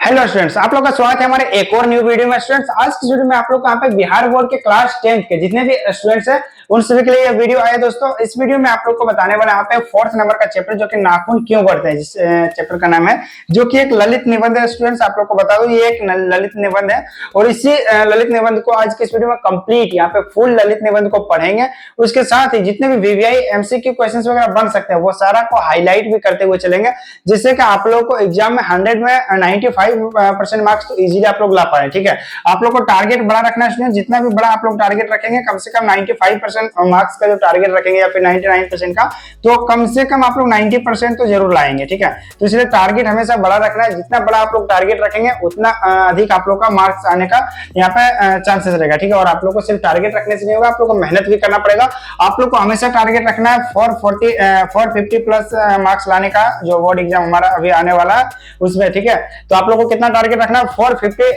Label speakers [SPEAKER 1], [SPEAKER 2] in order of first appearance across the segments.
[SPEAKER 1] Hello students, आप लोग का स्वागत है हमारे एक और न्यू वीडियो में। स्टूडेंट्स, आज की वीडियो में आप लोग को यहाँ पे बिहार बोर्ड के क्लास 10th के जितने भी स्टूडेंट्स हैं उन सभी के लिए ये वीडियो आया। दोस्तों, इस वीडियो में आप लोग को बताने वाला यहाँ पे 4th नंबर का चैप्टर जो कि नाखून क्यों बढ़ते हैं, जिस चैप्टर का नाम है, जो कि एक ललित निबंध है। स्टूडेंट्स, आप लोग को बता दूं ये एक ललित निबंध है और इसी ललित निबंध को आज के इस वीडियो में कंप्लीट यहाँ पे फुल ललित निबंध को पढ़ेंगे। उसके साथ ही जितने भी वीवीआई एमसीक्यू क्वेश्चंस वगैरह बन सकते हैं वो सारा को हाईलाइट भी करते हुए चलेंगे, जिससे कि आप लोग को एग्जाम में 100 में 95% मार्क्स तो इजीली आप लोग ला पाए। ठीक है, आप लोग को टारगेट बड़ा रखना है स्टूडेंट। जितना भी बड़ा आप लोग टारगेट रखेंगे, कम से कम 95% मार्क्स का जो टारगेट रखेंगे या फिर 99% का, तो कम से कम आप लोग 90% तो जरूर लाएंगे। ठीक है, तो इसलिए टारगेट हमेशा बड़ा रखना है। जितना बड़ा आप लोग टारगेट रखेंगे उतना अधिक आप लोग का मार्क्स आने का यहाँ पे चांसेस रहेगा। ठीक है, और आप लोग को सिर्फ टारगेट रखने से नहीं होगा, आप लोग को मेहनत भी करना पड़ेगा। आप लोग को हमेशा टारगेट रखना है 450 प्लस मार्क्स लाने का, जो बोर्ड एग्जाम हमारा अभी आने वाला है उसमें। ठीक है, तो आप लोग को कितना टारगेट रखना है, 450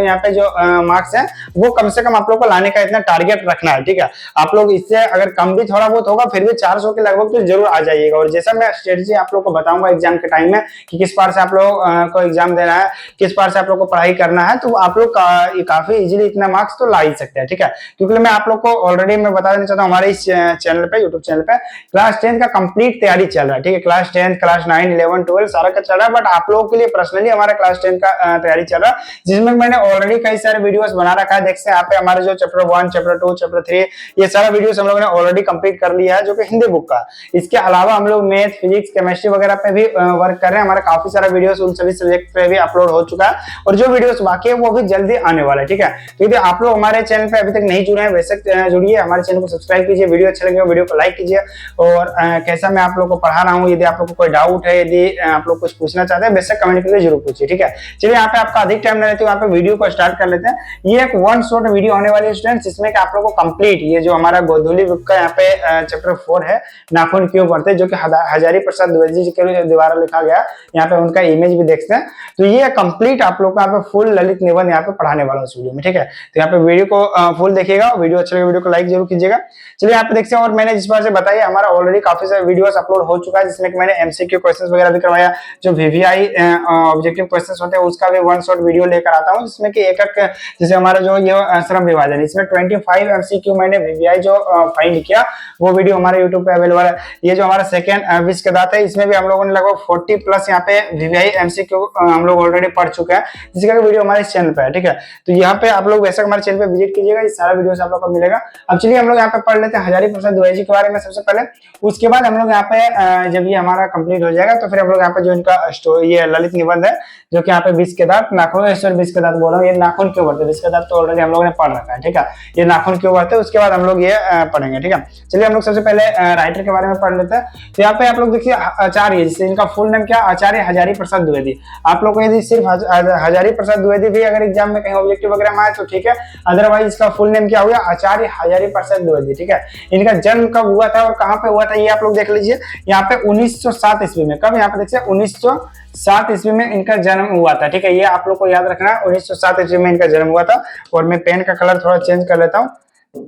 [SPEAKER 1] यहाँ पे जो मार्क्स है वो कम से कम आप लोग को लाने का इतना टारगेट रखना है। ठीक है, आप लोग इससे अगर कम भी थोड़ा बहुत होगा फिर भी 400 के लगभग तो जरूर आ जाइएगा। और जैसा मैं स्ट्रेटेजी आप लोग को बताऊंगा एग्जाम के टाइम में कि किस पार से आप लोग को एग्जाम देना है, किस पार से आप लोग को पढ़ाई करना है, तो आप लोग काफी इजीली इतना मार्क्स तो ला ही सकते हैं। ठीक है, क्योंकि मैं आप लोग को ऑलरेडी मैं बता देना चाहता हूँ, हमारे इस चैनल पे, यूट्यूब चैनल पे क्लास 10 का कंप्लीट तैयारी चल रहा है। ठीक है, क्लास 10, क्लास 9, 11, 12 सारा का चल रहा है, बट आप लोगों के लिए पर्सनली हमारा क्लास 10 का तैयारी चल रहा है, जिसमें मैंने ऑलरेडी कई सारे वीडियोस बना रखा है। देख सकते हैं यहाँ पे हमारे जो चैप्टर 1, चैप्टर 2, चैप्टर 3, ये सारा वीडियोस हम लोगों ने ऑलरेडी कंप्लीट कर लिया है, जो कि हिंदी बुक का। इसके अलावा हम लोग मैथ, फिजिक्स, केमिस्ट्री वगैरह पे भी वर्क कर रहे हैं। हमारा काफी सारा वीडियोस उन सभी सब्जेक्ट पे भी अपलोड हो चुका है और जो वीडियोस बाकी है वो भी जल्दी आने वाला है। ठीक है, तो यदि आप लोग हमारे चैनल पे अभी तक नहीं जुड़े हैं, वैसे जुड़िए, हमारे चैनल को सब्सक्राइब कीजिए, वीडियो अच्छा लगे वीडियो को लाइक कीजिए। और कैसा मैं आप लोग को पढ़ा रहा हूँ, यदि आप लोग को कोई डाउट है, यदि आप लोग कुछ पूछना चाहते हैं, बेशक कमेंट करके जरूर पूछिए। ठीक है, चलिए यहाँ पे आपका अधिक टाइम नहीं लेते, यहाँ पे वीडियो को स्टार्ट कर लेते हैं। ये एक वन शॉट वीडियो होने वाली है स्टूडेंट्स, जिसमें कि आप लोगों को कंप्लीट ये जो हमारा गोधूली बुक का यहाँ पे चैप्टर 4 है, नाखून क्यों बढ़ते हैं, जो कि हजारी प्रसाद द्विवेदी जी के द्वारा लिखा गया, यहाँ पे उनका इमेज भी देखते हैं। तो ये कंप्लीट आप लोग को यहाँ पे फुल ललित निबंध यहाँ पे पढ़ाने वाला है इस वीडियो में। ठीक है, तो यहाँ पे वीडियो को फुल देखिएगा, वीडियो अच्छा लगे वीडियो को लाइक जरूर कीजिएगा। चलिए यहाँ पे देखते हैं, और मैंने जिस बार से बताया हमारा ऑलरेडी काफी सारे वीडियोस अपलोड हो चुका है, जिसमें कि मैंने एमसीक्यू क्वेश्चंस वगैरह भी करवाया, जो वीवीआई ऑब्जेक्टिव क्वेश्चंस होते हैं उसका भी वन शॉट वीडियो लेकर आता हूँ, जिसमें कि एक एक जैसे हमारा जो ये श्रम विभाजन, इसमें 25 एमसीक्यू मैंने वीवीआई जो फाइंड किया, वो वीडियो हमारे यूट्यूब पे अवेलेबल है। ये जो हमारा सेकंड विष के दांत है, इसमें भी हम लोगों ने लगभग 40 प्लस यहाँ पे वीवीआई एमसीक्यू हम लोग ऑलरेडी पढ़ चुके हैं, जिसका वीडियो हमारे चैनल पे है। ठीक है, तो यहाँ पे आप लोग वैसे हमारे चैनल पे विजिट कीजिएगा, ये सारा वीडियो आप लोग को मिलेगा। अब चलिए हम लोग यहाँ पे पढ़ लेते हैं हजारी प्रसाद द्विवेदी के बारे में सबसे पहले। उसके बाद हम लोग यहाँ पे जब ये हमारा कंप्लीट हो जाएगा तो फिर हम लोग यहाँ पे जो इनका स्टोरी, ये ललित निबंध है, जो कि यहाँ पे विष के दांत, नाखून, विष के दांत बोल रहा हूँ, ये नाखून क्यों बढ़ते हैं, विष के दांत तो ऑलरेडी हम लोगों ने पढ़ रखा है। ठीक है, ये नाखून क्यों बढ़ते हैं, उसके बाद हम लोग ये पढ़ेंगे। ठीक है, चलिए हम लोग सबसे पहले राइटर के बारे में पढ़ लेते हैं। तो यहाँ पे आप लोग देखिए आचार्य, जिससे इनका फुल नेम क्या, आचार्य हजारी प्रसाद द्विवेदी। आप लोग को यदि सिर्फ हजारी प्रसाद द्विवेदी भी अगर एग्जाम में कहीं ऑब्जेक्टिव वगैरह में आए तो ठीक है, अदरवाइज इसका फुल नेम क्या हुआ, आचार्य हजारी प्रसाद द्विवेदी। ठीक है, इनका जन्म कब हुआ था और कहाँ पे हुआ था ये आप लोग देख लीजिए। यहाँ पे 1907 ईस्वी में, कब, यहाँ पे देखिए 1907 ईस्वी में इनका जन्म हुआ था। ठीक है, ये आप लोग को याद रखना है, 1907 ईस्वी में इनका जन्म हुआ था। और मैं पेन का कलर थोड़ा चेंज कर लेता हूँ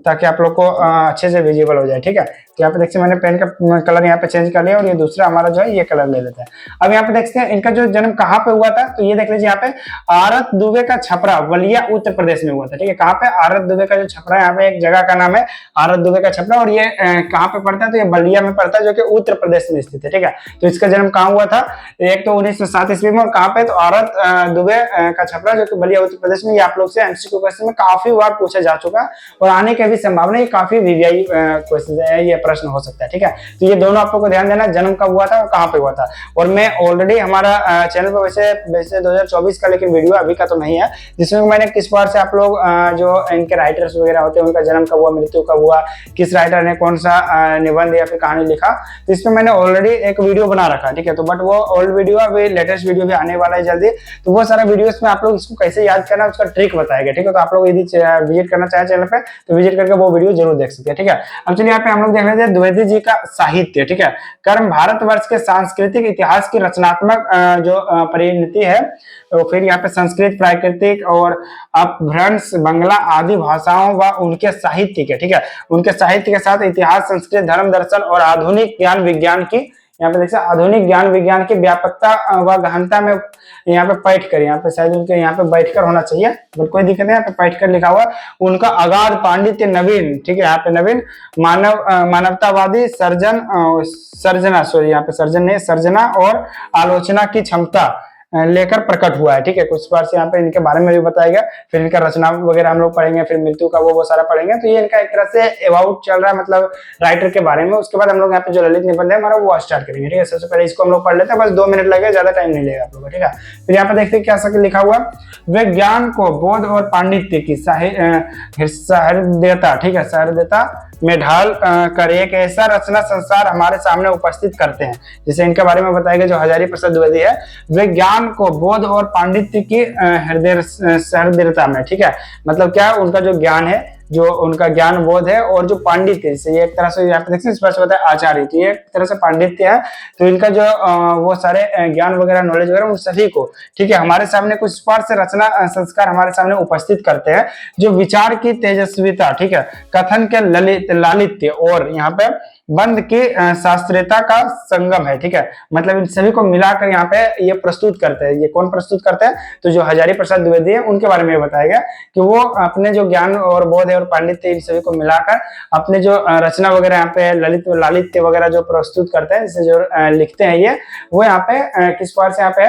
[SPEAKER 1] ताकि आप लोग को अच्छे से विजिबल हो जाए। ठीक है, तो यहाँ पे देखते हैं मैंने पेन का कलर यहाँ पे चेंज कर लिया और ये दूसरा हमारा जो है ये कलर ले लेते हैं। अब यहाँ पे देखते हैं इनका जो जन्म कहाँ पे हुआ था, तो ये देख लीजिए यहाँ पे आरत दुबे का छपरा, बलिया, उत्तर प्रदेश में हुआ था। ठीक है, कहाँ पे, आरत दुबे का जो छपरा, यहाँ पे एक जगह का नाम है आरत दुबे का छपरा, और ये कहाँ पे पड़ता है, तो ये बलिया में पड़ता है, जो कि उत्तर प्रदेश में स्थित है। ठीक है, तो इसका जन्म कहाँ हुआ था, एक तो 1907 ईस्वी में, और कहाँ पे, तो आरत दुबे का छपरा, जो कि बलिया, उत्तर प्रदेश में। ये आप लोग से एमसीक्यू क्वेश्चन में काफी बार पूछा जा चुका है और आने की भी संभावना, ये काफी वीवीआई क्वेश्चन है, ये प्रश्न हो सकता है। ठीक है, तो ये दोनों आप लोग को ध्यान देना, जन्म कब हुआ था और कहाँ पे हुआ था। और मैं ऑलरेडी हमारा चैनल पे वैसे 2024 का लेकिन वीडियो अभी का तो नहीं है, जिसमें मैंने किस बार से आप लोग जो इनके राइटर्स वगैरह होते हैं उनका जन्म कब हुआ, मृत्यु कब हुआ, किस राइटर ने कौन सा निबंध या फिर कहानी लिखा, तो इसमें मैंने ऑलरेडी एक वीडियो बना रखा है। ठीक है, तो बट वो ओल्ड वीडियो, अभी लेटेस्ट वीडियो भी आने वाला है जल्दी, तो वो सारा वीडियो में आप लोग इसको कैसे याद करना है उसका ट्रिक बताया गया। ठीक है, तो आप लोग यदि विजिट करना चाहे चैनल पे तो विजिट करके वो वीडियो जरूर देख सकते हैं। ठीक है, अब चलिए यहाँ पे हम लोग देख लेते हैं द्विवेदी जी का साहित्य। ठीक है, कर्म भारतवर्ष के सांस्कृतिक इतिहास की रचनात्मक जो परिणति है, तो फिर यहाँ पे संस्कृत, प्राकृतिक और अपभ्रंश, बांग्ला आदि भाषाओं व उनके साहित्य के, ठीक है, उनके साहित्य के साथ इतिहास, संस्कृत, धर्म, दर्शन और आधुनिक ज्ञान विज्ञान की यहाँ पे देख सकते आधुनिक ज्ञान विज्ञान की व्यापकता व गहनता में यहाँ पे बैठ कर, यहाँ पे शायद उनके यहाँ पे बैठ कर होना चाहिए, बट कोई दिक्कत नहीं, यहाँ पे बैठ कर लिखा हुआ। उनका अगाध पांडित्य नवीन, ठीक है, यहाँ पे नवीन मानवतावादी सर्जना सॉरी यहाँ पे सर्जन नहीं, सर्जना और आलोचना की क्षमता लेकर प्रकट हुआ है। ठीक है, कुछ बार से यहाँ पे इनके बारे में भी बताया गया, फिर इनका रचना वगैरह हम लोग पढ़ेंगे, फिर मृत्यु का वो सारा पढ़ेंगे। तो ये इनका एक तरह से अबाउट चल रहा है, मतलब राइटर के बारे में। उसके बाद हम लोग यहाँ पे जो ललित निबंध है हमारा वो स्टार्ट करेंगे। ठीक है, सबसे पहले इसको हम लोग पढ़ लेते हैं, बस 2 मिनट लगेगा, ज्यादा टाइम नहीं लगेगा आप लोगों को। ठीक है, फिर यहाँ पे देखते हैं क्या सके लिखा हुआ, विज्ञान को बोध और पांडित्य की सहृदयता, ठीक है, सहृदयता में ढाल कर एक ऐसा रचना संसार हमारे सामने उपस्थित करते हैं। जैसे इनके बारे में बताया गया जो हजारी प्रसाद द्विवेदी है, विज्ञान को बोध और पांडित्य की हृदय सहृदयता में, ठीक है, मतलब क्या उनका जो ज्ञान है, जो उनका ज्ञान बोध है और जो पांडित्य है, ये एक तरह से यहाँ पे देखते हैं स्पष्ट बताया आचार्य, तो ये एक तरह से पांडित्य है। तो इनका जो वो सारे ज्ञान वगैरह नॉलेज वगैरह उन सभी को, ठीक है, हमारे सामने कुछ स्पर्श रचना संस्कार हमारे सामने उपस्थित करते हैं, जो विचार की तेजस्विता, ठीक है, कथन के लालित्य और यहाँ पे बंद की शास्त्रीयता का संगम है। ठीक है, मतलब इन सभी को मिलाकर यहाँ पे ये प्रस्तुत करते हैं। ये कौन प्रस्तुत करते हैं? तो जो हजारी प्रसाद द्विवेदी है उनके बारे में बताया गया कि वो अपने जो ज्ञान और बोध है और पांडित्य इन सभी को मिलाकर अपने जो रचना वगैरह यहाँ पे लालित्य वगैरह जो प्रस्तुत करते हैं, जैसे जो लिखते हैं ये, वो यहाँ पे किस बार से यहाँ पे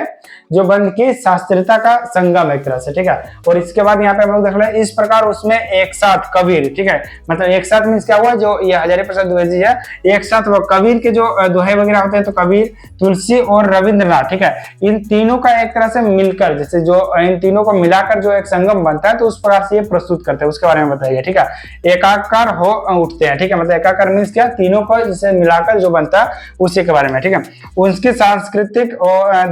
[SPEAKER 1] जो बंद की शास्त्रीयता का संगम एक तरह से। ठीक है, और इसके बाद यहाँ पे हम लोग देख रहे हैं इस प्रकार उसमें एक साथ कबीर, ठीक है, मतलब एक साथ मीन्स क्या हुआ, जो ये हजारी प्रसाद द्विवेदी है एक साथ वो कबीर के जो दोहे वगैरह होते हैं, तो कबीर, तुलसी और रविंद्रनाथ, ठीक है, इन तीनों का एक तरह से मिलकर, जैसे जो इन तीनों को मिलाकर जो एक संगम बनता है, तो उस प्रकार से ये प्रस्तुत करते हैं, उसके बारे में बताइए। ठीक है, एकाकार हो उठते हैं, ठीक है, मतलब एकाकार मीन्स क्या, तीनों को जैसे मिलाकर जो बनता है उसी के बारे में। ठीक है, उनकी सांस्कृतिक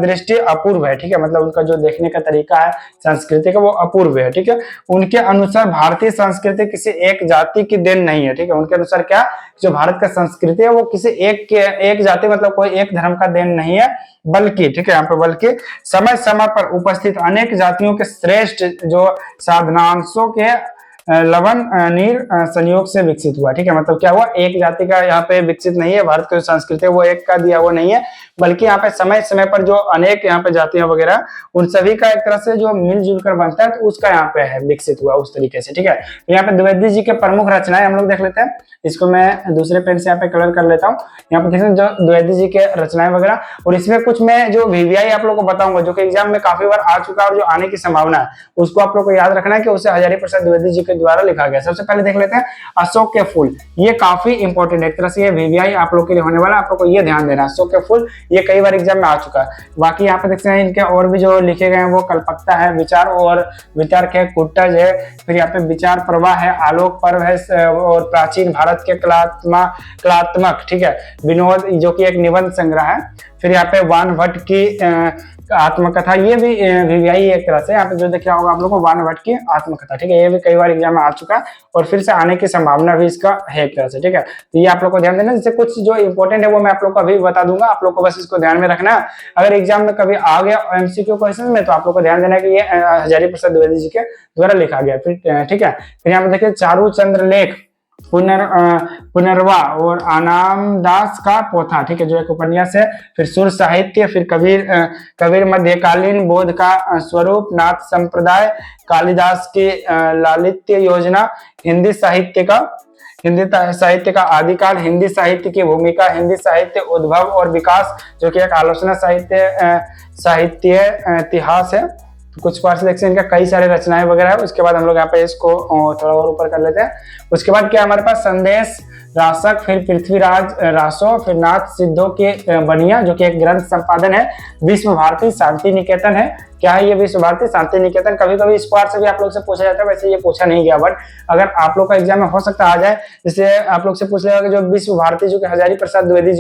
[SPEAKER 1] दृष्टि अपूर्व है, ठीक है, मतलब उनका जो देखने का तरीका है संस्कृति का वो अपूर्व है। ठीक है, उनके अनुसार भारतीय संस्कृति किसी एक जाति की देन नहीं है। ठीक है, उनके अनुसार क्या, जो भारत का संस्कृति है वो किसी एक जाति, मतलब कोई एक धर्म का देन नहीं है, बल्कि, ठीक है, यहाँ पे बल्कि समय समय पर उपस्थित अनेक जातियों के श्रेष्ठ जो साधनांशों के लवन नीर संयोग से विकसित हुआ। ठीक है, मतलब क्या हुआ, एक जाति का यहाँ पे विकसित नहीं है, भारत की संस्कृति है वो एक का दिया वो नहीं है, बल्कि यहाँ पे समय समय पर जो अनेक यहाँ पे जातियां वगैरह उन सभी का एक तरह से जो मिलजुल कर बनता है, तो उसका यहाँ पे है विकसित हुआ उस तरीके से। ठीक है, तो यहाँ पे द्विवेदी जी के प्रमुख रचनाएं हम लोग देख लेते हैं। इसको मैं दूसरे पेन से यहाँ पे कलर कर लेता हूँ। यहाँ पे देखते हैं जो द्विवेदी जी के रचनाएं वगैरह, और इसमें कुछ मैं जो वीवीआई आप लोगों को बताऊंगा जो कि एग्जाम में काफी बार आ चुका है और जो आने की संभावना है, उसको आप लोग को याद रखना है कि उसे हजारी प्रसाद द्विवेदी जी के द्वारा लिखा गया। सबसे पहले देख लेते हैं अशोक के फूल, ये काफी इंपॉर्टेंट है, एक तरह से ये वीवीआई आप लोग के लिए होने वाला है, आप लोग को ये ध्यान देना है। अशोक के फूल ये कई बार एग्जाम में आ चुका है। बाकी यहाँ पे देखते हैं इनके और भी जो लिखे गए हैं, वो कल्पकता है, विचार और वितर्क है, कुट्टज है, फिर यहाँ पे विचार प्रवाह है, आलोक पर्व है, और प्राचीन भारत के कलात्मक, ठीक है, विनोद जो कि एक निबंध संग्रह है। फिर यहाँ पे वान भट्ट की आत्मकथा, ये भी वीवीआई एक तरह से, यहाँ पे जो देखा होगा आप लोग को वान भट्ट की आत्मकथा, ठीक है, ये भी कई बार एग्जाम में आ चुका है और फिर से आने की संभावना भी इसका है एक तरह से। ठीक है, तो ये आप लोग को ध्यान देना, जैसे कुछ जो इंपॉर्टेंट है वो मैं आप लोग को अभी बता दूंगा, आप लोग को बस इसको ध्यान में रखना है। अगर एग्जाम में कभी आ गया एमसीक्यू क्वेश्चन में, तो आप लोग को ध्यान देना है कि ये हजारी प्रसाद द्विवेदी जी के द्वारा लिखा गया। फिर ठीक है, फिर यहाँ पे देखिए चारू चंद्र लेख, पुनर्वा और आनामदास का पोथा, ठीक है, जो एक उपन्यास है। फिर सुर साहित्य, फिर कबीर मध्यकालीन बोध का स्वरूप, नाथ संप्रदाय, कालिदास की लालित्य योजना, हिंदी साहित्य का आदिकाल, हिंदी साहित्य की भूमिका, हिंदी साहित्य उद्भव और विकास, जो कि एक आलोचना साहित्य इतिहास है। कुछ पार्ट से देखते हैं, इनका कई सारे रचनाएं वगैरह है। उसके बाद हम लोग यहाँ पे इसको थोड़ा और ऊपर कर लेते हैं। उसके बाद क्या हमारे पास संदेश रासक, फिर पृथ्वीराज रासो, फिर नाथ सिद्धो के बनिया, जो कि एक ग्रंथ संपादन है। विश्व भारती शांति निकेतन है, क्या है ये विश्व भारती शांति निकेतन, कभी कभी इस पार्ट से भी आप लोग से पूछा जाता है, वैसे ये पूछा नहीं गया, बट अगर आप लोग का एग्जाम में हो सकता आ जाए, जैसे आप लोग से पूछ लेगा कि जो विश्व भारती जो कि हजारी प्रसाद द्विवेदी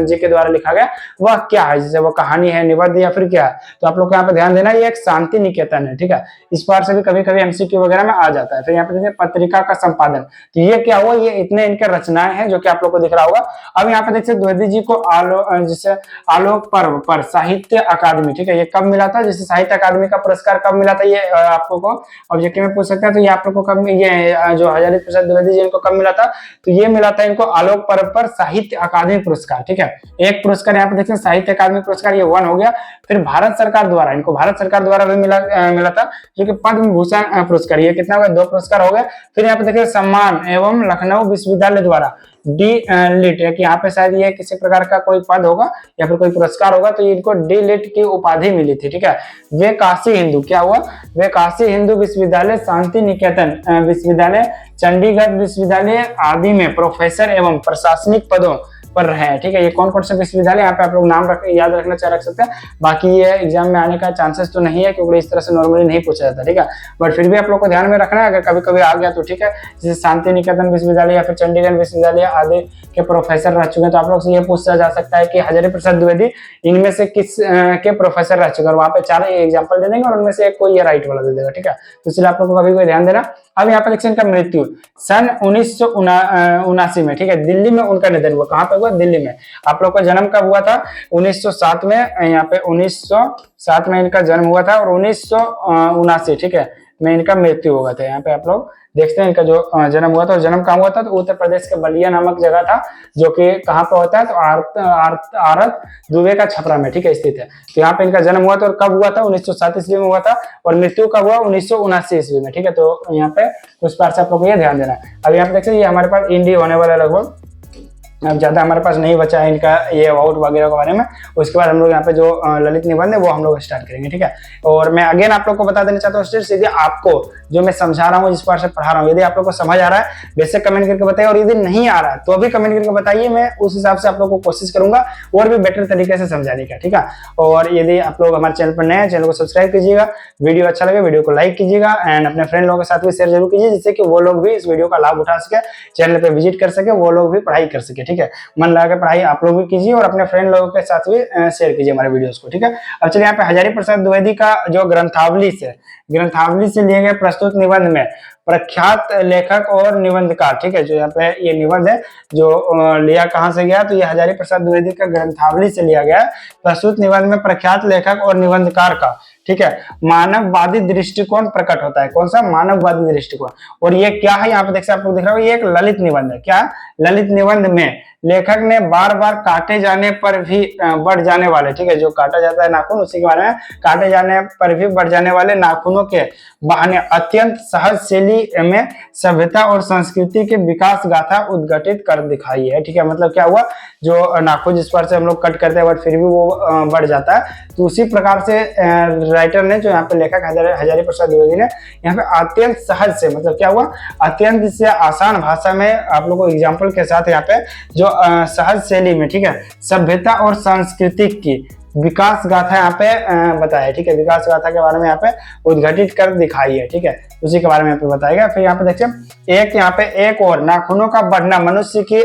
[SPEAKER 1] जी के द्वारा लिखा गया वह क्या है, जैसे वो कहानी है, निबंध या फिर क्या है, तो आप लोग को यहाँ पे ध्यान देना ये एक शांति निकेतन है। ठीक है, इस पार्ट से भी कभी कभी एमसीक्यू वगैरह में आ जाता है। फिर यहाँ पे देखिए पत्रिका का संपादन, तो ये क्या हुआ, ये इतने इनके रचनाएं बनाए हैं, जो कि आप लोग को दिख रहा होगा। अब यहाँ पे देख सकते द्विवेदी जी को जैसे आलोक पर्व पर साहित्य अकादमी, ठीक है, ये कब मिला था, जैसे साहित्य अकादमी का पुरस्कार कब मिला था, ये आप लोग को ऑब्जेक्टिव में पूछ सकते हैं। तो ये आप लोग को कब, ये जो हजारी प्रसाद द्विवेदी जी इनको कब मिला था, तो ये मिला था इनको आलोक पर्व पर साहित्य अकादमी पुरस्कार, ठीक है। एक पुरस्कार यहाँ पे देखते हैं साहित्य अकादमी पुरस्कार, ये 1 हो गया। फिर भारत सरकार द्वारा इनको भारत सरकार द्वारा भी मिला था, जो कि पद्म भूषण पुरस्कार, ये कितना हो गया, 2 पुरस्कार हो गए। फिर यहाँ पे देखिए सम्मान एवं लखनऊ विश्वविद्यालय द्वारा डी लिट है कि यहाँ पे शायद ये किसी प्रकार का कोई पद होगा या फिर कोई पुरस्कार होगा, तो इनको डी लिट की उपाधि मिली थी, ठीक है। वे काशी हिंदू, क्या हुआ, वे काशी हिंदू विश्वविद्यालय, शांति निकेतन विश्वविद्यालय, चंडीगढ़ विश्वविद्यालय आदि में प्रोफेसर एवं प्रशासनिक पदों पर रहे हैं, ठीक है। ये कौन कौन से विश्वविद्यालय, यहाँ पे आप लोग नाम याद रखना चाहे रख सकते हैं। बाकी ये एग्जाम में आने का चांसेस तो नहीं है, क्योंकि इस तरह से नॉर्मली नहीं पूछा जाता, ठीक है। बट फिर भी आप लोग को ध्यान में रखना है, अगर कभी कभी आ गया तो ठीक है। जैसे शांति निकेतन विश्वविद्यालय या फिर चंडीगढ़ विश्वविद्यालय आदि के प्रोफेसर रह चुके हैं, तो आप लोग से ये पूछा जा सकता है कि हजारी प्रसाद द्विवेदी इनमें से किस के प्रोफेसर रह चुके हैं। वहाँ पे 4 एग्जाम्पल दे देंगे और उनमें से एक कोई ये राइट वाला दे देगा, ठीक है। तो इसलिए आप लोग को कभी कोई ध्यान देना। अब यहाँ पे देखिए इनका मृत्यु सन 1979 में, ठीक है, दिल्ली में उनका निधन हुआ। कहाँ पे हुआ, दिल्ली में। आप लोग का जन्म कब हुआ था, 1907 में, यहाँ पे 1907 में इनका जन्म हुआ था और 1979, ठीक है, में इनका मृत्यु हुआ था। यहाँ पे आप लोग देखते हैं इनका जो जन्म हुआ था, और जन्म कहाँ हुआ था, तो उत्तर प्रदेश के बलिया नामक जगह था, जो कि कहाँ पे होता है, तो आरत दुबे का छपरा में, ठीक है, स्थित है। तो यहाँ पे इनका जन्म हुआ था और कब हुआ था, 1907 ईस्वी में हुआ था, और मृत्यु कब हुआ, 1979 ईस्वी में, ठीक है। तो यहाँ पे उस बार से आप लोग को ये ध्यान देना है। अब यहाँ पे देखते हैं ये हमारे पास इंडी होने वाला लगभग, अब ज्यादा हमारे पास नहीं बचा है इनका ये अवार्ड वगैरह के बारे में। उसके बाद हम लोग यहाँ पे जो ललित निबंध है वो हम लोग स्टार्ट करेंगे, ठीक है। और मैं अगेन आप लोग को बता देना चाहता हूँ, सीधे आपको जो मैं समझा रहा हूँ, जिस बार से पढ़ा रहा हूँ, यदि आप लोग को समझ आ रहा है बेशक कमेंट करके बताइए, और यदि नहीं आ रहा है तो भी कमेंट करके बताइए। मैं उस हिसाब से आप लोग को कोशिश करूंगा और भी बेटर तरीके से समझाने का, ठीक है। और यदि आप लोग हमारे चैनल पर नए हैं, चैनल को सब्सक्राइब कीजिएगा, वीडियो अच्छा लगे वीडियो को लाइक कीजिएगा, एंड अपने फ्रेंड लोगों के साथ भी शेयर जरूर कीजिए, जिससे कि वो लोग भी इस वीडियो का लाभ उठा सके, चैनल पर विजिट कर सके, वो लोग भी पढ़ाई कर सके, ठीक है। मन लगा के पढ़ाई आप लोग भी कीजिए और अपने फ्रेंड लोगों के साथ भी शेयर कीजिए हमारे वीडियोस को, ठीक है। अब चलिए यहाँ पे हजारी प्रसाद द्विवेदी का जो ग्रंथावली से लिए गए प्रस्तुत निबंध में प्रख्यात लेखक और निबंधकार, ठीक है, जो यहाँ पे ये निबंध है जो लिया कहाँ से गया, तो ये हजारी प्रसाद द्विवेदी का ग्रंथावली से लिया गया। प्रस्तुत निबंध में प्रख्यात लेखक और निबंधकार का, ठीक है, मानववादी दृष्टिकोण प्रकट होता है। कौन सा, मानववादी दृष्टिकोण। और ये क्या है, यहाँ पे देख सकते आप लोग दिख रहा हो, ये एक ललित निबंध है। क्या, ललित निबंध में लेखक ने बार बार काटे जाने पर भी बढ़ जाने वाले, ठीक है, जो काटा जाता है नाखून, उसी के बारे में, काटे जाने पर भी बढ़ जाने वाले नाखूनों के बहाने अत्यंत सहज शैली में सभ्यता और संस्कृति के विकास गाथा उद्घटित कर दिखाई है, ठीक है। मतलब क्या हुआ, जो नाखून जिस पर से हम लोग कट करते हैं बट फिर भी वो बढ़ जाता है, तो उसी प्रकार से राइटर ने, जो यहाँ पे लेखक हजारी प्रसाद द्विवेदी ने यहाँ पे अत्यंत सहज से, मतलब क्या हुआ, अत्यंत से आसान भाषा में आप लोग को एग्जाम्पल के साथ यहाँ पे जो सहज शैली में, ठीक है, सभ्यता और संस्कृति की विकास गाथा यहाँ पे बताया, ठीक है। विकास गाथा के बारे में यहाँ पे उद्घटित कर दिखाई है, ठीक है, उसी के बारे में यहाँ पे बताएगा। फिर यहाँ पे देखिए एक यहाँ पे एक और नाखूनों का बढ़ना मनुष्य की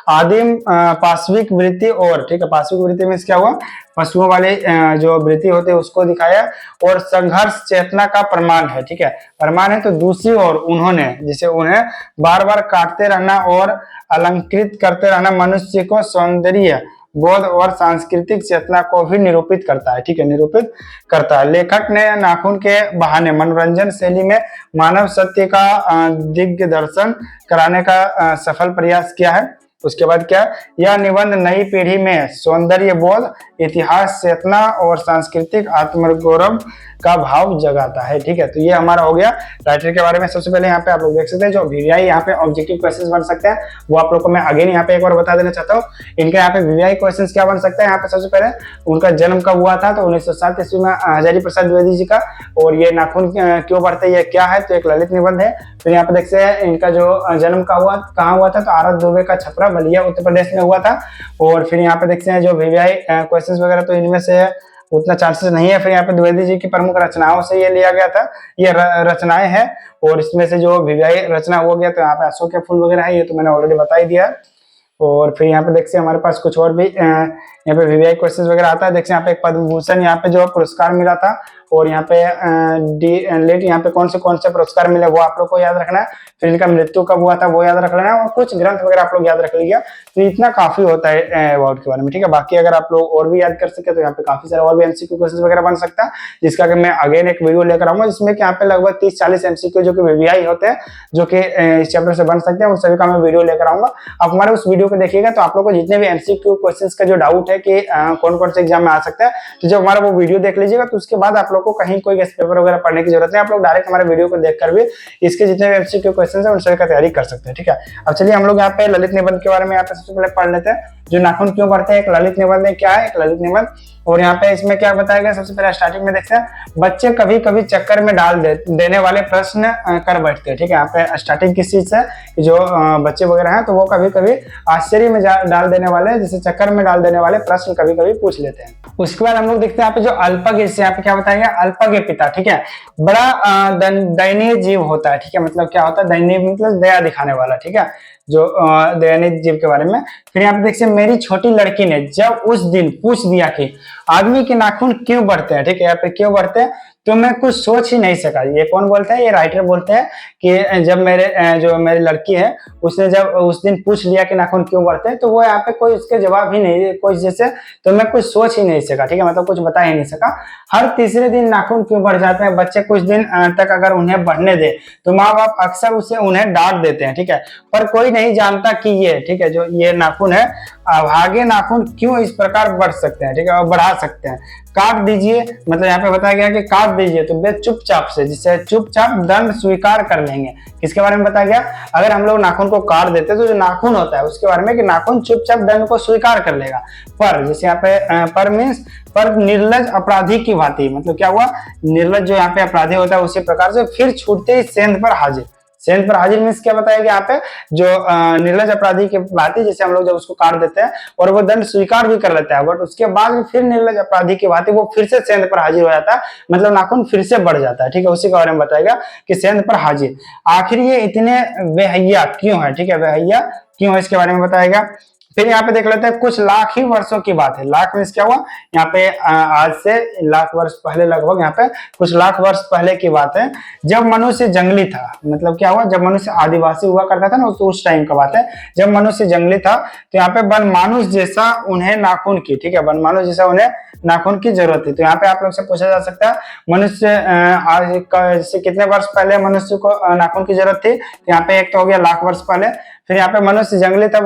[SPEAKER 1] आदिम पाश्विक वृत्ति, और ठीक है, पाश्विक वृत्ति में क्या हुआ, पशुओं वाले जो वृत्ति होते हैं उसको दिखाया, और संघर्ष चेतना का प्रमाण है, ठीक है, प्रमाण है। तो दूसरी ओर उन्होंने, जैसे उन्हें बार बार काटते रहना और अलंकृत करते रहना मनुष्य को सौंदर्य बोध और सांस्कृतिक चेतना को भी निरूपित करता है, ठीक है, निरूपित करता है। लेखक ने नाखून के बहाने मनोरंजन शैली में मानव सत्य का दिग्दर्शन कराने का सफल प्रयास किया है। उसके बाद क्या, यह निबंध नई पीढ़ी में सौंदर्य बोध, इतिहास चेतना और सांस्कृतिक आत्मगौरव का भाव जगाता है, ठीक है। तो ये हमारा हो गया राइटर के बारे में। सबसे पहले यहाँ पे आप लोग देख सकते हैं जो वीवीआई यहाँ पे ऑब्जेक्टिव क्वेश्चंस बन सकते हैं, वो आप लोग को मैं अगेन यहाँ पे एक बार बता देना चाहता हूँ। इनके यहाँ पे वीवीआई क्वेश्चंस क्या बन सकता है, यहाँ पे सबसे पहले उनका जन्म कब हुआ था, तो 1907 ईस्वी में हजारी प्रसाद द्विवेदी जी का। और ये नाखून क्यों बढ़ते, ये क्या है, तो एक ललित निबंध है। फिर यहाँ पे देख सकते हैं इनका जो जन्म कहाँ हुआ था, तो आरत दुबे का छपरा बलिया उत्तर प्रदेश में हुआ था। और फिर यहाँ पे देखते हैं जो वीवीआई क्वेश्चंस वगैरह, तो इनमें से उतना चांसेस नहीं है। फिर यहाँ पे द्विवेदी जी की प्रमुख रचनाओं से ये लिया गया था, ये रचनाएं हैं, और इसमें से जो वीवीआई रचना हो गया, तो यहाँ पे अशोक के फूल वगैरह है, ये तो मैंने ऑलरेडी बता ही दिया। और फिर यहाँ पे देखते हैं हमारे पास कुछ और भी यहाँ पे वीवीआई क्वेश्चंस वगैरह आता है। देखते हैं यहाँ पे एक पद्म भूषण यहाँ पे जो पुरस्कार मिला था, और यहाँ पे लेट यहाँ पे कौन से पुरस्कार मिले वो आप लोग को याद रखना है। फिर इनका मृत्यु कब हुआ था वो याद रख लेना है, और कुछ ग्रंथ वगैरह आप लोग याद रख लीजिए। तो इतना काफी होता है अवार्ड के बारे में, ठीक है। बाकी अगर आप लोग और भी याद कर सके तो यहाँ पे काफी सारे और भी एमसीक्यू क्वेश्चन वगैरह बन सकता है, जिसका कि मैं अगेन एक वीडियो लेकर आऊंगा, जिसमें कि यहाँ पे लगभग 30-40 एमसीक्यू जो कि वीवीआई होते हैं जो कि इस चैप्टर से बन सकते हैं, उन सभी का मैं वीडियो लेकर आऊंगा। आप हमारे उस वीडियो को देखिएगा तो आप लोग को जितने भी एमसीक्यू क्वेश्चंस का जो डाउट है कि कौन कौन से एग्जाम में आ सकता है, तो जब हमारा वो वीडियो देख लीजिएगा तो उसके बाद आप लोग को कहीं कोई गेस्ट पेपर वगैरह पढ़ने की जरूरत नहीं, आप लोग डायरेक्ट हमारे वीडियो को देखकर भी इसके जितने भी एमसीक्यू क्वेश्चंस है उन सभी का तैयारी कर सकते हैं, ठीक है। अब चलिए हम लोग यहाँ पे ललित निबंध के बारे में यहाँ पे सबसे पहले पढ़ लेते हैं। जो नाखून क्यों बढ़ते हैं, एक ललित निबंध क्या है, एक ललित निबंध। और यहाँ पे इसमें क्या बताया गया, सबसे पहले स्टार्टिंग में देखते हैं, बच्चे कभी कभी चक्कर में डाल देने वाले प्रश्न कर बैठते हैं, ठीक है। यहाँ पे स्टार्टिंग किस चीज से, जो बच्चे वगैरह हैं तो वो कभी कभी आश्चर्य में डाल देने वाले, जैसे चक्कर में डाल देने वाले प्रश्न कभी कभी पूछ लेते हैं। उसके बाद हम लोग देखते हैं यहाँ पे जो अल्पज्ञ, यहाँ पे क्या बताया गया, अल्पज्ञ पिता, ठीक है, बड़ा दयनीय जीव होता है, ठीक है। मतलब क्या होता है, दयनीय मतलब दया दिखाने वाला, ठीक है, जो दयानित जीव के बारे में। फिर यहाँ पे देखिए, मेरी छोटी लड़की ने जब उस दिन पूछ दिया कि आदमी के नाखून क्यों बढ़ते हैं, ठीक है, यहाँ पे क्यों बढ़ते हैं, तो मैं कुछ सोच ही नहीं सका। ये कौन बोलता है, ये राइटर बोलते हैं कि जब मेरी लड़की है उसने जब उस दिन पूछ लिया कि नाखून क्यों बढ़ते हैं, तो वो यहाँ पे कोई उसके जवाब ही नहीं, कोई जैसे, तो मैं कुछ सोच ही नहीं सका, ठीक है, मतलब कुछ बता ही नहीं सका। हर तीसरे दिन नाखून क्यों बढ़ जाते हैं, बच्चे कुछ दिन तक अगर उन्हें बढ़ने दे तो माँ बाप अक्सर उन्हें डांट देते हैं, ठीक है, पर कोई नहीं जानता कि ये, ठीक है, जो ये नाखून है, आगे नाखून क्यों इस प्रकार बढ़ सकते हैं, ठीक है, और बढ़ा सकते हैं। काट दीजिए, मतलब यहाँ पे बताया गया कि काट दीजिए तो वे चुपचाप से, जिससे चुपचाप दंड स्वीकार कर लेंगे। किसके बारे में बताया गया, अगर हम लोग नाखून को काट देते तो जो नाखून होता है उसके बारे में कि नाखून चुपचाप दंड को स्वीकार कर लेगा। पर जैसे यहाँ पे पर मीन्स पर निर्लज अपराधी की भांति, मतलब क्या हुआ, निर्लज जो यहाँ पे अपराधी होता है उसी प्रकार से फिर छूटते ही सेंध पर हाजिर। सेंध पर हाजिर मीन्स क्या बताया गया यहाँ पे, जो निर्लज अपराधी के भांति, जैसे हम लोग जब उसको काट देते हैं और वो दंड स्वीकार भी कर लेता है, बट उसके बाद भी फिर निर्लज अपराधी की भांति वो फिर से सेंध पर हाजिर हो जाता है, मतलब नाखून फिर से बढ़ जाता है, ठीक है। उसी के बारे में बताएगा कि सेंध पर हाजिर। आखिर ये इतने बेहया क्यों है, ठीक है, बेहया क्यों है, इसके बारे में बताएगा। फिर यहाँ पे देख लेते हैं, कुछ लाख ही वर्षों की बात है। लाख मीन्स क्या हुआ, यहाँ पे आज से लाख वर्ष पहले, लगभग यहाँ पे कुछ लाख वर्ष पहले की बात है, जब मनुष्य जंगली था। मतलब क्या हुआ, जब मनुष्य आदिवासी हुआ करता था ना, तो उस टाइम का बात है, जब मनुष्य जंगली था, तो यहाँ पे वनमानुष जैसा उन्हें नाखून की, ठीक है, वनमानुष जैसा उन्हें नाखून की जरूरत थी। तो यहाँ पे आप लोग से पूछा जा सकता है, मनुष्य आज से कितने वर्ष पहले मनुष्य को नाखून की जरूरत थी, तो यहाँ पे एक तो हो गया लाख वर्ष पहले। फिर यहाँ पे मनुष्य जंगली था,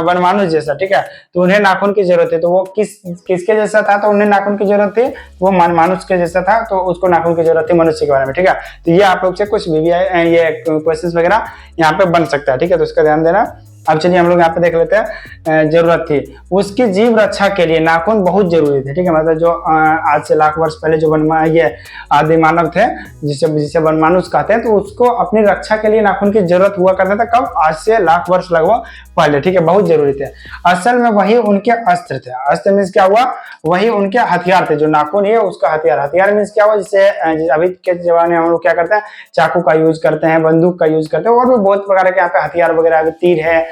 [SPEAKER 1] वनमानुष जैसा, ठीक है, तो उन्हें नाखून की जरूरत है, तो वो किसके जैसा था, तो उन्हें नाखून की जरूरत थी, वो मानुष के जैसा था, तो उसको नाखून की जरूरत थी मनुष्य के बारे में, ठीक है। तो ये आप लोग से कुछ ये क्वेश्चंस वगैरह यहाँ पे बन सकता है, ठीक है, तो इसका ध्यान देना। अब चलिए हम लोग यहाँ पे देख लेते हैं, जरूरत थी उसकी जीव रक्षा के लिए नाखून बहुत जरूरी थे, ठीक है, मतलब जो आज से लाख वर्ष पहले जो ये आदि मानव थे, जिसे वनमानुष कहते हैं, तो उसको अपनी रक्षा के लिए नाखून की जरूरत हुआ करता था। कब, आज से लाख वर्ष लगभग पहले, ठीक है, बहुत जरूरी थे। असल में वही उनके अस्त्र थे। अस्त्र मीन्स क्या हुआ, वही उनके हथियार थे। जो नाखून है उसका हथियार, हथियार मीन्स क्या हुआ, जिससे अभी के जमाने में हम लोग क्या करते हैं, चाकू का यूज करते हैं, बंदूक का यूज करते हैं, और भी बहुत प्रकार के यहाँ पे हथियार वगैरह, तीर है,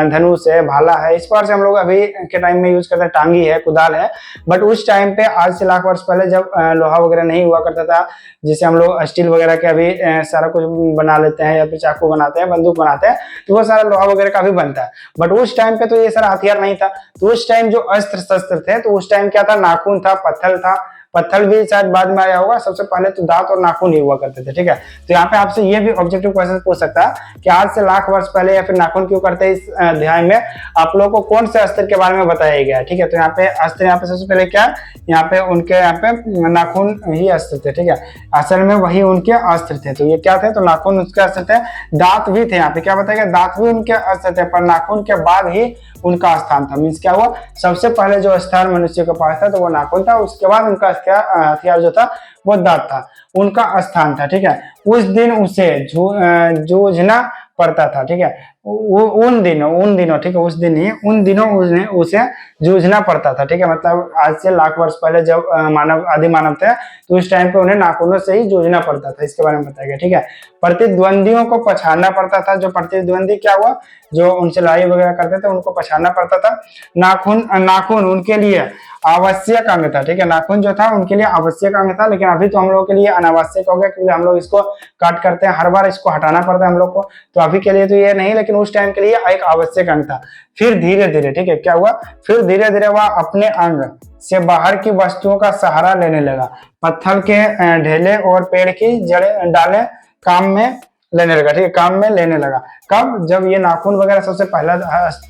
[SPEAKER 1] धनुष है, भाला है, इस पर से हम लोग अभी के टाइम में यूज करते हैं, टांगी है, कुदाल है। बट उस टाइम पे आज से लाख वर्ष पहले जब लोहा वगैरह नहीं हुआ करता था, जिसे हम लोग स्टील वगैरह के अभी सारा कुछ बना लेते हैं, या फिर चाकू बनाते हैं, बंदूक बनाते हैं, तो वो सारा लोहा वगैरह का भी बनता है। बट उस टाइम पे तो ये सारा हथियार नहीं था। तो उस टाइम जो अस्त्र शस्त्र थे, तो उस टाइम क्या था, नाखून था, पत्थर था, पत्थर भी शायद बाद में आया होगा, सबसे पहले तो दांत और नाखून ही हुआ करते थे, ठीक है। तो यहाँ पे आपसे ये भी ऑब्जेक्टिव क्वेश्चन पूछ सकता है कि आज से लाख वर्ष पहले या फिर नाखून क्यों करते हैं। इस अध्याय में आप लोगों को कौन से अस्त्र के बारे में बताया गया है, ठीक है। तो यहाँ पे अस्त्र, यहाँ पे सबसे पहले क्या, यहाँ पे उनके यहाँ पे नाखून ही अस्त्र थे, ठीक है, असल में वही उनके अस्त्र थे। तो ये क्या थे, तो नाखून उसके अस्त्र थे, दांत भी थे, यहाँ पे क्या बताया गया, दांत भी उनके अस्त्र थे, पर नाखून के बाद ही उनका स्थान था। मीन्स क्या हुआ, सबसे पहले जो स्थान मनुष्य के पास था तो वो नाखून था, उसके बाद उनका हथियार जो था वो दांत था, उनका स्थान था, ठीक है। उस दिन उसे जूझना पड़ता था, ठीक है, वो उन दिनों ठीक है, उस दिन ही उन दिनों उसे जूझना पड़ता था, ठीक है। मतलब आज से लाख वर्ष पहले जब मानव आदि मानव थे, तो उस टाइम पे उन्हें नाखूनों से ही जूझना पड़ता था, इसके बारे में बताया गया, ठीक है। प्रतिद्वंदियों को पछाड़ना पड़ता था। जो प्रतिद्वंदी क्या हुआ, जो उनसे लड़ाई वगैरह करते थे उनको पछाड़ना पड़ता था। नाखून नाखून उनके लिए आवश्यक अंग था, ठीक है। नाखून जो था उनके लिए आवश्यक अंग था, लेकिन अभी तो हम लोगों के लिए अनावश्यक हो गया, क्योंकि हम लोग इसको काट करते हैं, हर बार इसको हटाना पड़ता है हम लोग को। तो अभी के लिए तो ये नहीं, लेकिन उस टाइम के लिए एक आवश्यक अंग था। फिर धीरे धीरे, ठीक है, क्या हुआ, फिर धीरे धीरे वह अपने अंग से बाहर की वस्तुओं का सहारा लेने लगा। पत्थर के ढेले और पेड़ की जड़ें डाले काम में लेने लगा, ठीक है, काम में लेने लगा। कब, जब ये नाखून वगैरह सबसे पहला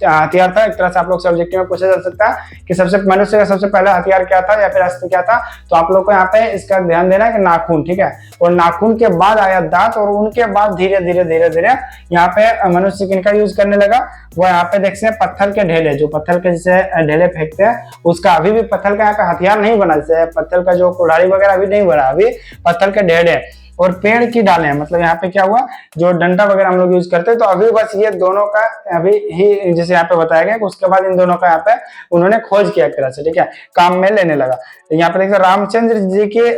[SPEAKER 1] हथियार था। एक तरह से आप लोग सब्जेक्टिव में पूछा जा सकता है कि सबसे मनुष्य का सबसे पहला हथियार क्या था या फिर अस्त्र क्या था। तो आप लोग को यहाँ पे इसका ध्यान देना है कि नाखून, ठीक है, और नाखून के बाद आया दांत, और उनके बाद धीरे धीरे धीरे धीरे यहाँ पे मनुष्य किनका यूज करने लगा, वो यहाँ पे देखते हैं पत्थर के ढेले, जो पत्थर के जैसे ढेले फेंकते हैं, उसका अभी भी पत्थर का यहाँ पे हथियार नहीं बना, जैसे पत्थर का जो कुल्हाड़ी वगैरह अभी नहीं बना, अभी पत्थर के ढेले और पेड़ की डालें। मतलब यहाँ पे क्या हुआ, जो डंडा वगैरह हम लोग यूज करते हैं, तो अभी बस ये दोनों का अभी ही जैसे यहाँ पे बताया गया, उसके बाद इन दोनों का यहाँ पे उन्होंने खोज किया एक तरह से, ठीक है, काम में लेने लगा। तो यहाँ पे देखिए रामचंद्र जी के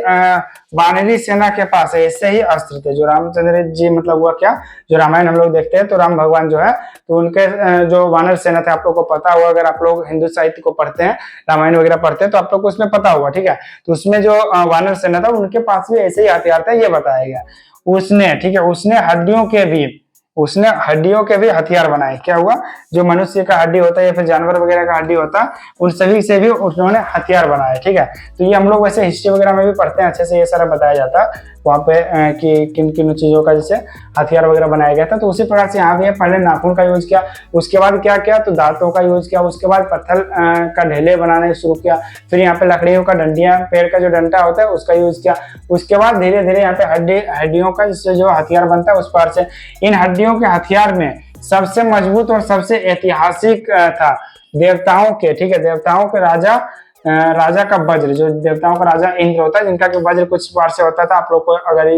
[SPEAKER 1] वानरी सेना के पास है इससे ही अस्त्र थे। जो रामचंद्र जी मतलब हुआ क्या, जो रामायण हम लोग देखते हैं, तो राम भगवान जो है, तो उनके जो वानर सेना थे, आप लोग को पता होगा, अगर आप लोग हिंदू साहित्य को पढ़ते हैं, रामायण वगैरह पढ़ते हैं, तो आप लोग को उसमें पता होगा, ठीक है। तो उसमें जो वानर सेना था, उनके पास भी ऐसे ही हथियार था, ये बताया गया। उसने, ठीक है, उसने हड्डियों के भी हथियार बनाए। क्या हुआ, जो मनुष्य का हड्डी होता है या फिर जानवर वगैरह का हड्डी होता है, उन सभी से भी उन्होंने हथियार बनाए, ठीक है। तो ये हम लोग वैसे हिस्ट्री वगैरह में भी पढ़ते हैं, अच्छे से ये सारा बताया जाता है वहाँ पे कि किन किन चीजों का जैसे हथियार वगैरह बनाया गया था। तो उसी प्रकार से यहाँ भी पहले नाखून का यूज किया, उसके बाद क्या किया, तो दांतों का यूज किया, उसके बाद पत्थर का ढेले बनाने शुरू किया, फिर यहाँ पे लकड़ियों का डंडिया, पेड़ का जो डंडा होता है उसका यूज किया। उसके बाद धीरे धीरे यहाँ पे हड्डियों का जिससे जो हथियार बनता है उस पर से। इन हड्डियों के हथियार में सबसे मजबूत और सबसे ऐतिहासिक था देवताओं के, ठीक है, देवताओं के राजा का वज्र। जो देवताओं का राजा इंद्र होता है, जिनका कि वज्र कुछ बार से होता था, आप लोग को अगर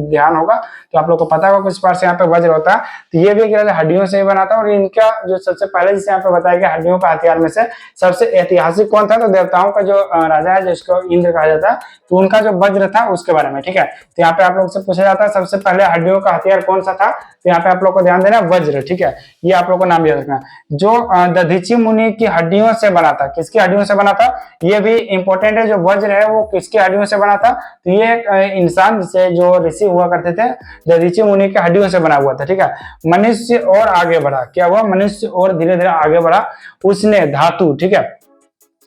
[SPEAKER 1] ध्यान होगा तो आप लोग को पता होगा कुछ बार से यहाँ पे वज्र होता है। तो ये भी हड्डियों से ही बना था। और इनका जो सबसे पहले जिसे यहाँ पे बताया गया हड्डियों का हथियार में से सबसे ऐतिहासिक कौन था, तो देवताओं का जो राजा है जिसको इंद्र कहा जाता है, तो उनका जो वज्र था उसके बारे में, ठीक है। तो यहाँ पे आप लोग से पूछा जाता है सबसे पहले हड्डियों का हथियार कौन सा था, तो यहाँ पे आप लोग को ध्यान देना वज्र, ठीक है, ये आप लोग को नाम याद रखना। जो दधीची मुनि की हड्डियों से बना था, किसकी हड्डियों से बना था, ये भी इंपॉर्टेंट है। जो वज्र है वो किसकी हड्डियों से बना था, तो ये एक इंसान से जो ऋषि हुआ करते थे, दधीची मुनि की हड्डियों से बना हुआ था, ठीक है। मनुष्य और आगे बढ़ा, क्या हुआ, मनुष्य और धीरे धीरे आगे बढ़ा, उसने धातु, ठीक है,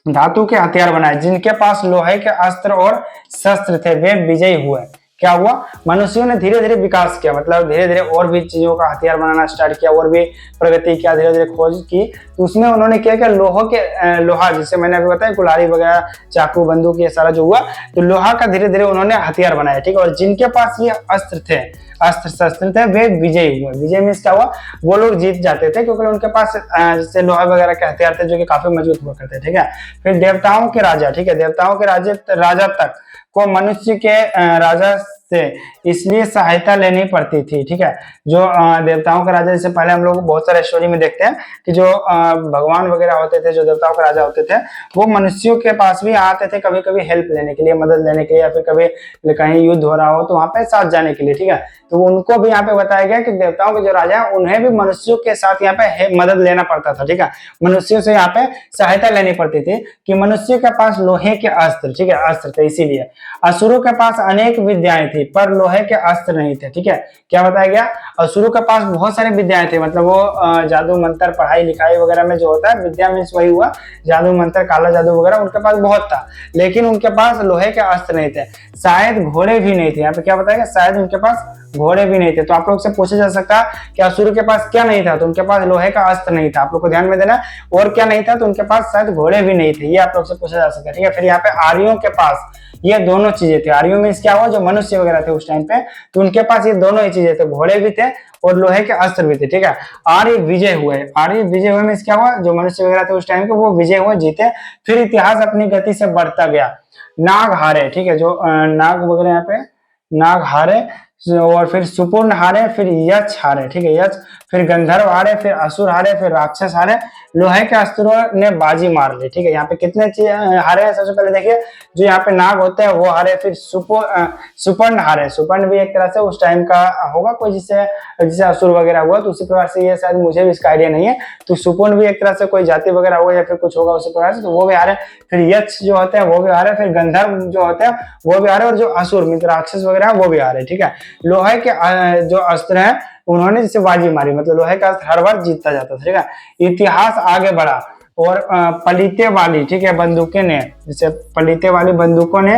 [SPEAKER 1] धातु के हथियार बनाए। जिनके पास लोहे के अस्त्र और शस्त्र थे वे विजयी हुए। क्या हुआ, मनुष्यों ने धीरे धीरे विकास किया, मतलब धीरे धीरे और भी चीजों का हथियार बनाना स्टार्ट किया, और भी प्रगति किया, धीरे धीरे खोज की। तो उसमें उन्होंने क्या किया, लोहा, जिससे मैंने अभी बताया कुल्हाड़ी वगैरह, चाकू, बंदूक, ये सारा जो हुआ, तो लोहा का धीरे धीरे उन्होंने हथियार बनाया, ठीक है। और जिनके पास ये अस्त्र शस्त्र थे वे विजयी हुए। विजय में क्या हुआ, वो लोग जीत जाते थे, क्योंकि उनके पास जैसे लोहा वगैरह के हथियार थे जो कि काफी मजबूत हुआ करते, ठीक है। फिर देवताओं के राजा, ठीक है, देवताओं के राजा तक को मनुष्य के राजा से इसलिए सहायता लेनी पड़ती थी, ठीक है। जो देवताओं के राजा, जैसे पहले हम लोग बहुत सारे स्टोरी में देखते हैं कि जो भगवान वगैरह होते थे, जो देवताओं के राजा होते थे, वो मनुष्यों के पास भी आते थे कभी कभी हेल्प लेने के लिए, मदद लेने के लिए, या फिर कभी कहीं युद्ध हो रहा हो तो वहां पे साथ जाने के लिए, ठीक है। तो उनको भी यहाँ पे बताया गया कि देवताओं के जो राजा है उन्हें भी मनुष्यों के साथ यहाँ पे मदद लेना पड़ता था, ठीक है। मनुष्यों से यहाँ पे सहायता लेनी पड़ती थी कि मनुष्य के पास लोहे के अस्त्र, ठीक है, अस्त्र थे, इसीलिए। असुरों के पास अनेक विद्याएं थी पर लोहे के अस्त्र नहीं थे, ठीक है। क्या बताया गया, असुरों के पास बहुत सारे विद्याएं थे, मतलब वो जादू मंत्र, पढ़ाई लिखाई वगैरह में जो होता है, विद्या मीन्स वही हुआ, जादू मंत्र, काला जादू वगैरह उनके पास बहुत था, लेकिन उनके पास लोहे के अस्त्र नहीं थे। शायद घोड़े भी नहीं थे, यहाँ पे क्या बताया, शायद उनके पास घोड़े भी नहीं थे। तो आप लोग से पूछा जा सकता है कि असुर के पास क्या नहीं था, तो उनके पास लोहे का अस्त्र नहीं था, आप लोग को ध्यान में देना। और क्या नहीं था, तो उनके पास शायद घोड़े भी नहीं थे, ये आप लोग से पूछा जा सकता है, ठीक है। फिर यहाँ पे आर्यों के पास ये दोनों चीजें थी। आर्यों में क्या हुआ, जो मनुष्य वगैरह थे उस टाइम पे, तो उनके पास ये दोनों ही चीजें थे, घोड़े भी थे और लोहे के अस्त्र भी थे, ठीक है। आर्य विजय हुए में क्या हुआ, जो मनुष्य वगैरह थे उस टाइम के, वो विजय हुए, जीते। फिर इतिहास अपनी गति से बढ़ता गया। नाग हारे, ठीक है, जो नाग वगैरह यहाँ पे नाग हारे, और फिर सुपुर्न हारे, फिर यक्ष हारे, ठीक है, यक्ष, फिर गंधर्व हारे, फिर असुर हारे, फिर राक्षस हारे, लोहे के अस्त्रों ने बाजी मार ली, ठीक है। यहाँ पे कितने हारे हैं सबसे पहले देखिए, जो यहाँ पे नाग होते हैं वो हारे, फिर सुपर्ण हारे, सुपर्ण भी एक तरह से उस टाइम का होगा कोई, जिससे जिसे असुर वगैरह हुआ, तो उसी प्रकार से ये शायद, मुझे भी इसका आइडिया नहीं है, तो सुपर्ण भी एक तरह से कोई जाति वगैरह होगा या फिर कुछ होगा उसी प्रकार से, तो वो भी हारे, फिर यक्ष जो होते हैं वो भी हारे, फिर गंधर्व जो होते हैं वो भी हारे, और जो असुर मित्र राक्षस वगैरह है वो भी हारे, ठीक है। लोहे के जो अस्त्र हैं उन्होंने जैसे बाजी मारी, मतलब लोहे का अस्त्र हर बार जीतता जाता था, ठीक है। इतिहास आगे बढ़ा और पलीते वाली, ठीक है, बंदूकें ने, जैसे पलीते वाली बंदूकों ने,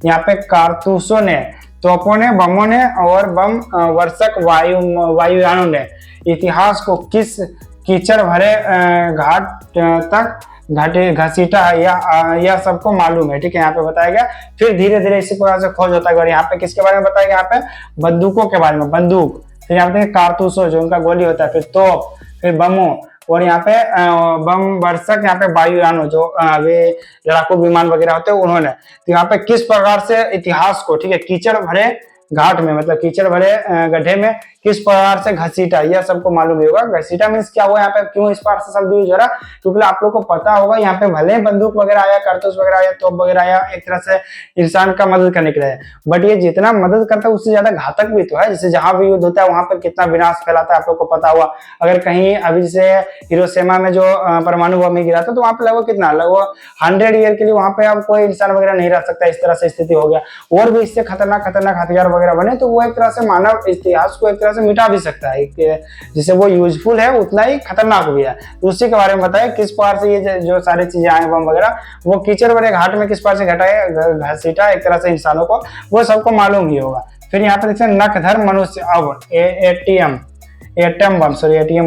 [SPEAKER 1] यहाँ पे कारतूसों ने, तोपों ने, बमों ने और बम वर्षक वायुयानों ने इतिहास को किस कीचड़ भरे घाट तक घसीटा, यह सबको मालूम है, ठीक है, यहाँ पे बताया गया। फिर धीरे धीरे इसी प्रकार से खोज होता है, और यहाँ पे किसके बारे में बताया गया, यहाँ पे बंदूकों के बारे में, बंदूक, फिर यहाँ पे कारतूसों जो उनका गोली होता है, फिर तोप, फिर बमों, और यहाँ पे बम वर्षक, यहाँ पे वायुयानों जो वे लड़ाकू विमान वगैरह होते हैं उन्होंने, तो यहाँ पे किस प्रकार से इतिहास को, ठीक है, कीचड़ भरे घाट में, मतलब कीचड़ भरे गड्ढे में किस प्रकार से घसीटा, यह सबको मालूम ही होगा। घसीटा मीन्स क्या हुआ, यहाँ पे क्यों इस प्रकार से शब्द यूज हो रहा, क्योंकि आप लोग को पता होगा यहाँ पे भले बंदूक वगैरह आया, कारतूस वगैरह आया, तोप वगैरह आया, एक तरह से इंसान का मदद करने के लिए, बट ये जितना मदद करता है उससे ज्यादा घातक भी तो है। जैसे जहां भी युद्ध होता है वहां पर कितना विनाश फैलाता है आप लोग को पता हुआ। अगर कहीं अभी जैसे हिरोशिमा में जो परमाणु बम गिरा था, तो वहां पे लगभग कितना, लगभग 100 ईयर के लिए वहां पे अब कोई इंसान वगैरह नहीं रह सकता, इस तरह से स्थिति हो गया। और भी इससे खतरनाक खतरनाक हथियार वगैरह बने, तो वो एक तरह से मानव इतिहास को एक तरह से मिटा भी सकता है, जिसे वो यूजफुल है उतना ही खतरनाक भी है। तो उसी के बारे में बताया किस प्रकार से ये जो सारी चीजें आए बम वगैरह, वो कीचड़ भरे घाट में किस प्रकार से घटाए घसीटा एक तरह से इंसानों को, वो सबको मालूम ही होगा। फिर यहाँ पे देखते हैं नखधर मनुष्य अब एटम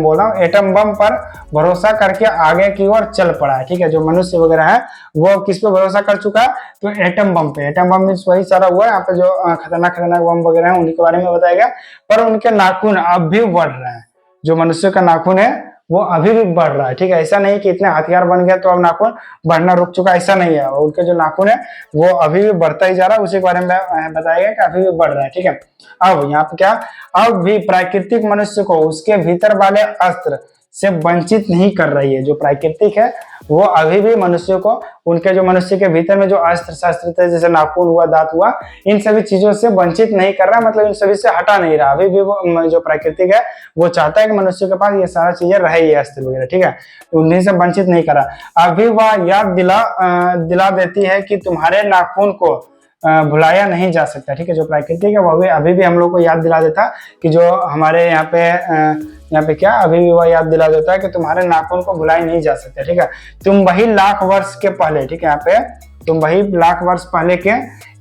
[SPEAKER 1] बोल रहा हूँ, एटम बम पर भरोसा करके आगे की ओर चल पड़ा है, ठीक है। जो मनुष्य वगैरह है वो किस पे भरोसा कर चुका है, तो एटम बम पे। एटम बम मीन्स वही सारा हुआ है, यहाँ पे जो खतरनाक खतरनाक बम वगैरह है उन्हीं के बारे में बताया गया। पर उनके नाखून अब भी बढ़ रहे हैं, जो मनुष्य का नाखून है वो अभी भी बढ़ रहा है, ठीक है। ऐसा नहीं कि इतने हथियार बन गया तो अब नाखून बढ़ना रुक चुका, ऐसा नहीं है। उनके जो नाखून है वो अभी भी बढ़ता ही जा रहा है, उसी के बारे में बताया गया कि अभी भी बढ़ रहा है, ठीक है। अब यहाँ पे क्या, अब भी प्राकृतिक मनुष्य को उसके भीतर वाले अस्त्र से वंचित नहीं कर रही है। जो प्राकृतिक है वो अभी भी मनुष्य को, उनके जो मनुष्य के भीतर में जो अस्त्र शस्त्र थे, जैसे नाखून हुआ, दांत हुआ, इन सभी चीजों से वंचित नहीं कर रहा, मतलब इन सभी से हटा नहीं रहा। अभी भी वो जो प्राकृतिक है वो चाहता है कि मनुष्य के पास ये सारा चीजें रहे, ये अस्त्र वगैरह, ठीक है, उन्हीं से वंचित नहीं कर रहा। अभी वह याद दिला देती है कि तुम्हारे नाखून को भुलाया नहीं जा सकता, ठीक है। जो प्राकृतिक है वो अभी भी हम लोग को याद दिला देता कि जो हमारे यहाँ पे क्या, अभी भी वह याद दिला देता है कि तुम्हारे नाखून को भुलाया नहीं जा सकता, ठीक है। तुम वही लाख वर्ष के पहले, ठीक है, यहाँ पे तुम वही लाख वर्ष पहले के,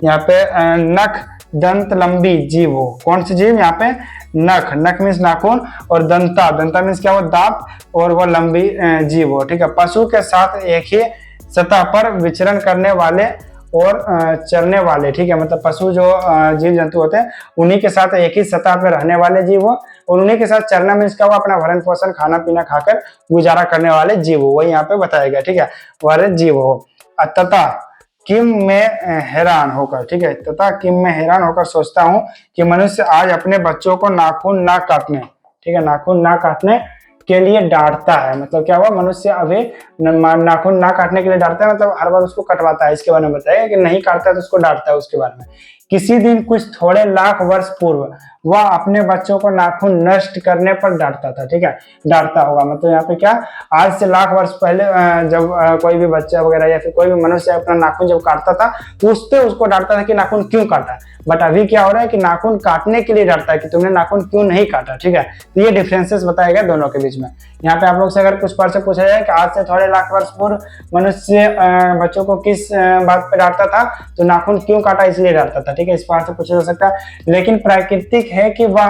[SPEAKER 1] यहाँ पे नख दंत लंबी जीव हो। कौन सी जीव, यहाँ पे नख, नख मीन्स नाखून, और दंता, दंता मीन्स क्या, वो दांत, और वो लंबी जीव हो, ठीक है। पशु के साथ एक ही सतह पर विचरण करने वाले और चरने वाले, ठीक है, मतलब पशु जो जीव जंतु होते हैं उन्हीं के साथ एक ही सतह पर रहने वाले जीव हो, और उन्हीं के साथ चरना मीन्स क्या, वो अपना भरण पोषण खाना पीना खाकर गुजारा करने वाले जीव हो, वही यहाँ पे बताया गया, ठीक है, वाले जीव हो। तथा किम में हैरान होकर, ठीक है, तथा किम में हैरान होकर सोचता हूँ कि मनुष्य आज अपने बच्चों को नाखून ना काटने, ठीक है, नाखून ना काटने के लिए डांटता है। मतलब क्या हुआ, मनुष्य अभी नाखून ना काटने के लिए डांटता है, मतलब हर बार उसको कटवाता है। इसके बारे में बताया कि नहीं काटता है तो उसको डांटता है उसके बारे में। किसी दिन कुछ थोड़े लाख वर्ष पूर्व वह अपने बच्चों को नाखून नष्ट करने पर डांटता था, ठीक है, डांटता होगा, मतलब यहाँ पे क्या, आज से लाख वर्ष पहले जब कोई भी बच्चा वगैरह या फिर कोई भी मनुष्य अपना नाखून जब काटता था तो उसको डांटता था कि नाखून क्यों काटा। बट अभी क्या हो रहा है कि नाखून काटने के लिए डांटता है कि तुमने नाखून क्यों नहीं काटा, ठीक है। तो ये डिफरेंसेस बताया गया दोनों के बीच में। यहाँ पे आप लोग से अगर कुछ प्रश्न पूछा जाए कि आज से थोड़े लाख वर्ष पूर्व मनुष्य बच्चों को किस बात पे डांटता था, तो नाखून क्यों काटा इसलिए डांटता था, ठीक है, इस बात से पूछा जा सकता है। लेकिन प्राकृतिक है कि वह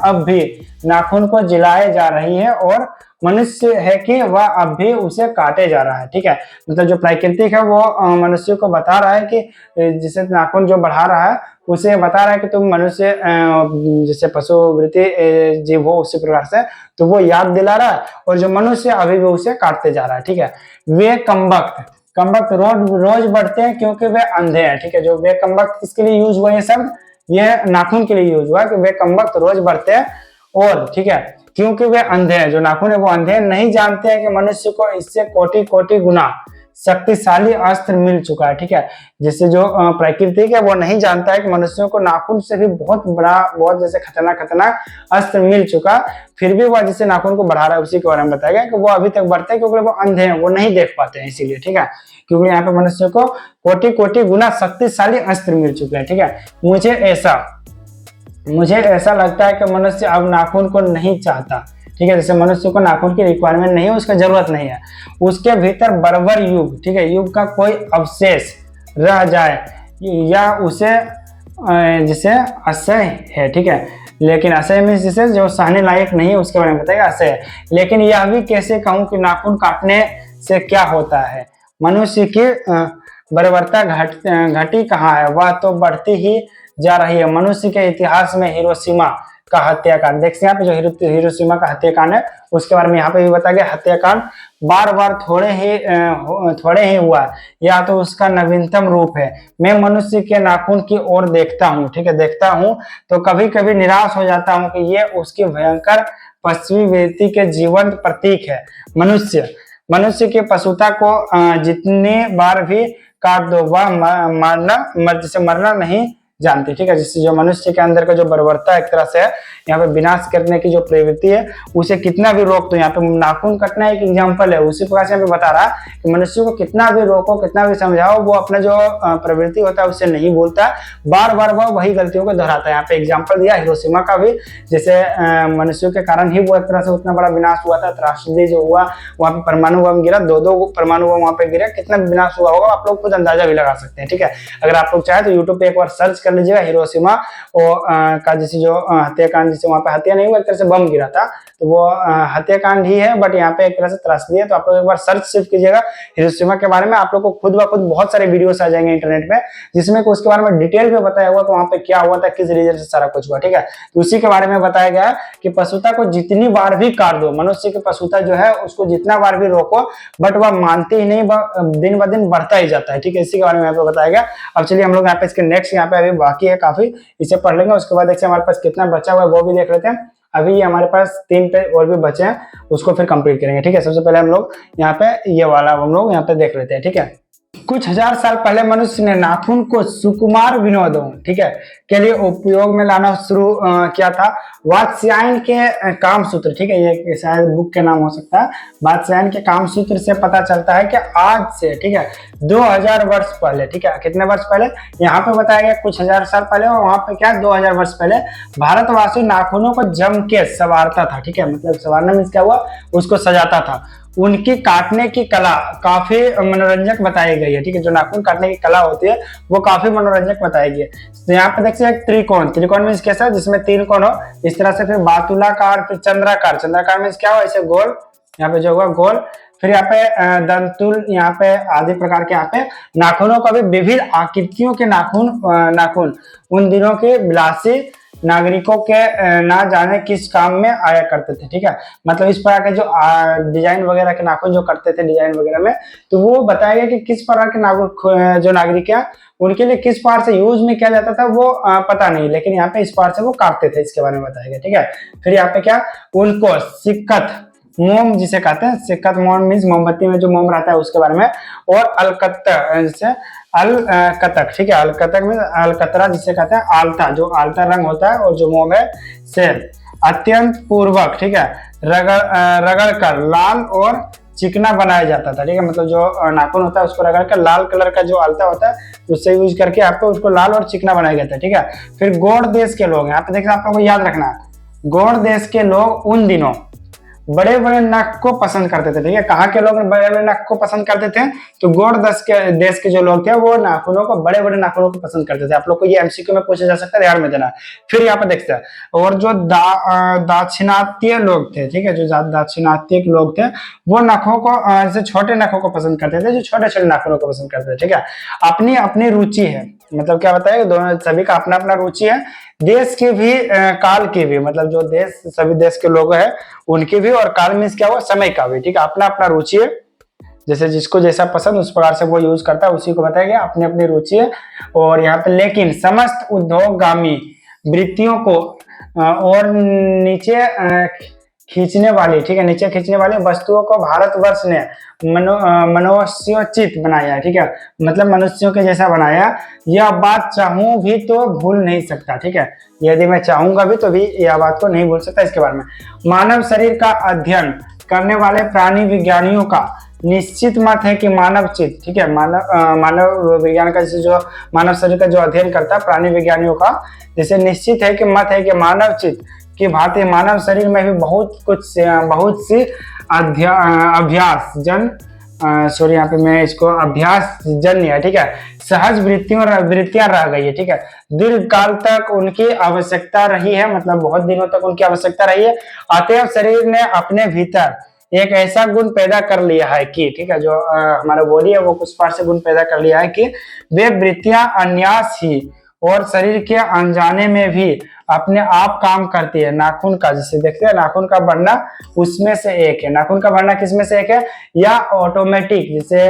[SPEAKER 1] अब भी नाखून को जिलाए जा रही है, और मनुष्य है कि वह अब भी उसे काटे जा रहा है, ठीक है। मतलब जो प्राकृतिक है वो मनुष्य को बता रहा है कि जिसे नाखून जो बढ़ा रहा है उसे बता रहा है कि तुम मनुष्य जैसे पशुवृत्ति जीव हो उसी प्रकार से, तो वो याद दिला रहा है, और जो मनुष्य अभी भी उसे काटते जा रहा है, ठीक है। वे कमबख्त रोज बढ़ते हैं क्योंकि वे अंधे हैं, ठीक है। जो वे कमबख्त किसके लिए यूज हुए ये शब्द, ये नाखून के लिए यूज हुआ कि वे कम वक्त रोज बढ़ते हैं और ठीक है क्योंकि वे अंधे हैं, जो नाखून है वो अंधे हैं, नहीं जानते हैं कि मनुष्य को इससे कोटि कोटि गुना शक्तिशाली अस्त्र मिल चुका है। ठीक है, जिससे जो प्राकृतिक है वो नहीं जानता है कि मनुष्यों को नाखून से भी बहुत बड़ा, बहुत जैसे खतरनाक खतरनाक अस्त्र मिल चुका, फिर भी वह जिससे नाखून को बढ़ा रहा है उसी के बारे में बताया गया कि वो अभी तक बढ़ते हैं क्योंकि वो अंधे हैं, वो नहीं देख पाते हैं इसीलिए। ठीक है, क्योंकि यहाँ पे मनुष्य को कोटि कोटि गुना शक्तिशाली अस्त्र मिल चुके हैं। ठीक है, मुझे ऐसा लगता है कि मनुष्य अब नाखून को नहीं चाहता। ठीक है, जैसे मनुष्य को नाखून की रिक्वायरमेंट नहीं है, उसका जरूरत नहीं है, उसके भीतर बर्बर युग, ठीक है, युग का कोई अवशेष रह जाए या उसे जिसे असह्य है। ठीक है, लेकिन असह्य में जिसे जो सहने लायक नहीं है उसके बारे में बताएगा असह्य। लेकिन यह भी कैसे कहूं कि नाखून काटने से क्या होता है, मनुष्य की बर्बरता घटी कहाँ है, वह तो बढ़ती ही जा रही है। मनुष्य के इतिहास में हिरोशिमा का हत्याकांड, देखिए यहाँ पे जो हिरोशिमा का हत्याकांड है उसके बारे में यहाँ पे भी बताया गया। हत्याकांड बार बार थोड़े ही हुआ, या तो उसका नवीनतम रूप है। मैं मनुष्य के नाखून की ओर देखता हूँ, ठीक है, देखता हूँ तो कभी कभी निराश हो जाता हूँ कि ये उसकी भयंकर पश्चिमी व्यक्ति के जीवंत प्रतीक है। मनुष्य की पशुता को जितने बार भी काट दो वह मरना नहीं जानती। ठीक है, जिससे जो मनुष्य के अंदर का जो बर्बरता एक तरह से है, यहाँ पे विनाश करने की जो प्रवृत्ति है उसे कितना भी रोक दो, यहाँ पे नाखून कटना एक एग्जांपल है, उसी प्रकार से यहाँ पे बता रहा कि मनुष्य को कितना भी रोको, कितना भी समझाओ, वो अपना जो प्रवृत्ति होता है उससे नहीं भूलता, बार बार वो वही गलतियों को दोहराता है। यहाँ पे एग्जाम्पल दिया हिरोशिमा का भी, जैसे मनुष्यों के कारण ही वो एक तरह से उतना बड़ा विनाश हुआ था। त्रासदी जो हुआ वहाँ पे परमाणु बम गिरा, दो परमाणु बम वहाँ पे गिरा, कितना विनाश हुआ होगा आप लोग खुद अंदाजा भी लगा सकते हैं। ठीक है, अगर आप लोग चाहे तो यूट्यूब पे एक बार सर्च कर लीजिएगा हिरोशिमा का जैसे जो हत्याकांड, जिससे वहां पे हत्या नहीं हुआ, एक तरह से बम गिरा था, तो वो हत्याकांड ही है, बट यहाँ पे एक तरह से त्रासदी है। तो आप लोग एक बार सर्च सिर्फ कीजिएगा हिरोशिमा के बारे में, आप लोग को खुद ब खुद बहुत सारे वीडियोस आ जाएंगे इंटरनेट पे जिसमें उसके बारे में डिटेल में बताया हुआ कि वहां पे क्या हुआ था, किस रीजन से सारा कुछ हुआ। ठीक है, तो उसी के बारे में बताया गया कि पशुता को जितनी बार भी काट दो, मनुष्य की पशुता जो है उसको जितना बार भी रोको, बट वह मानती ही नहीं, दिन ब दिन बढ़ता ही जाता है। ठीक है, इसी के बारे में यहाँ पे बताया गया। अब चलिए हम लोग यहाँ पे इसके नेक्स्ट यहाँ पे अभी बाकी है काफी, इसे पढ़ लेंगे, उसके बाद देखिए हमारे पास कितना बचा हुआ है वो भी देख लेते हैं। अभी ये हमारे पास 3 पेज और भी बचे हैं, उसको फिर कंप्लीट करेंगे। ठीक है, सबसे पहले हम लोग यहाँ पे ये वाला हम लोग यहाँ पे देख लेते हैं। ठीक है, कुछ हजार साल पहले मनुष्य ने नाखून को सुकुमार विनोदों, ठीक है, के लिए उपयोग में लाना शुरू किया था। वात्स्यायन के कामसूत्र, ठीक है, ये शायद बुक के नाम हो सकता है। वात्स्यायन के कामसूत्र से पता चलता है कि आज से, ठीक है, 2000 वर्ष पहले, ठीक है, कितने वर्ष पहले यहाँ पे बताया गया, कुछ हजार साल पहले, और वहां पे क्या 2000 वर्ष पहले भारतवासी नाखूनों को जम के संवारता था। ठीक है, मतलब संवारना मीन्स क्या हुआ, उसको सजाता था। उनकी काटने की कला काफी मनोरंजक बताई गई है। ठीक है, जो नाखून काटने की कला होती है वो काफी मनोरंजक बताई गई है। तो यहाँ पे देखिए एक त्रिकोण मीन्स कैसा, जिसमें 3 कोण हो, इस तरह से, फिर बातुलाकार, फिर चंद्राकार मीन्स क्या हो, ऐसे गोल, यहाँ पे जो हुआ गोल, फिर यहाँ पे दंतुल, यहाँ पे आदि प्रकार के, यहाँ पे नाखूनों का भी विभिन्न आकृतियों के नाखून उन दिनों के विलासी नागरिकों के ना जाने किस काम में आया करते थे। ठीक है, मतलब इस प्रकार के जो डिजाइन वगैरह के नाखून जो करते थे डिजाइन वगैरह में, तो वो बताया गया कि किस प्रकार के नाखून जो नागरिक है उनके लिए किस पार से यूज में किया जाता था वो पता नहीं, लेकिन यहाँ पे इस पार से वो काटते थे, इसके बारे में बताया गया। ठीक है, फिर यहाँ पे क्या, उनको सिक्कत मोम जिसे कहते हैं, सिक्कत मोम मीन्स मोमबत्ती में जो मोम रहता है उसके बारे में, और अलकत्ता जैसे अलकतक, ठीक है, अलकतक में अलकतरा जिसे कहते हैं आलता, जो आलता रंग होता है, और जो मोम है से अत्यंत पूर्वक, ठीक है, रगड़ कर लाल और चिकना बनाया जाता था। ठीक है, मतलब जो नाखून होता है उसको रगड़ कर लाल कलर का जो आलता होता है उससे यूज करके आपको उसको लाल और चिकना बनाया गया था। ठीक है, फिर गौड़ देश के लोग, यहाँ पे देखना आप लोगों को याद रखना है, गौड़ देश के लोग उन दिनों बड़े बड़े नख को पसंद करते थे। ठीक है, कहाँ के लोग बड़े बड़े नख को पसंद करते थे, तो गौड़ देश के जो लोग थे वो नाखूनों को, बड़े बड़े नाखूनों को पसंद करते थे। आप लोग को ये एमसीक्यू में पूछा जा सकता है, ध्यान में देना। फिर यहाँ पे देखते हैं, और जो दाक्षिणात्य लोग थे, ठीक है, जो दाक्षिणात्य लोग थे वो नखों को जैसे छोटे नखों को पसंद करते थे, जो छोटे छोटे नाखूनों को पसंद करते थे। ठीक है, अपनी अपनी रुचि है, मतलब क्या बताया, दोनों सभी का अपना अपना रुचि है, देश की भी काल की भी, मतलब जो देश, सभी देश के लोग हैं उनकी भी, और काल मीन्स क्या हुआ, समय का भी। ठीक है, अपना अपना रुचि है, जैसे जिसको जैसा पसंद उस प्रकार से वो यूज करता है, उसी को बताया गया, अपनी अपनी रुचि है। और यहाँ पे लेकिन समस्त उद्योगगामी वृत्तियों को और नीचे खींचने वाली, ठीक है, नीचे खींचने वाली वस्तुओं को भारतवर्ष ने मनुष्योचित बनाया, ठीक है, मतलब मनुष्यों के जैसा बनाया। यह बात चाहूं भी तो भूल नहीं सकता, ठीक है, यदि मैं चाहूंगा भी तो भी यह बात को नहीं भूल सकता। इसके बारे में मानव शरीर का अध्ययन करने वाले प्राणी विज्ञानियों का निश्चित मत है कि मानव चित्त, ठीक है, मानव विज्ञान का जो मानव शरीर का जो अध्ययन करता है प्राणी विज्ञानियों का, जैसे निश्चित है कि मत है कि मानव चित्त की भांति मानव शरीर में भी बहुत सी अभ्यास जन सॉरी यहाँ पे मैं इसको अभ्यास जन्य है, ठीक है, सहज वृत्तियां रह गई है, ठीक है, दीर्घ काल तक उनकी आवश्यकता रही है, मतलब बहुत दिनों तक उनकी आवश्यकता रही है। अतएव शरीर ने अपने भीतर एक ऐसा गुण पैदा कर लिया है कि, ठीक है, जो हमारा बॉडी है वो कुछ पार्ट से गुण पैदा कर लिया है कि वे वृत्तियां अन्यास ही और शरीर के अनजाने में भी अपने आप काम करती है। नाखून का, जिसे देखते हैं नाखून का बढ़ना उसमें से एक है। नाखून का बढ़ना किसमें से एक है? या ऑटोमेटिक, जिसे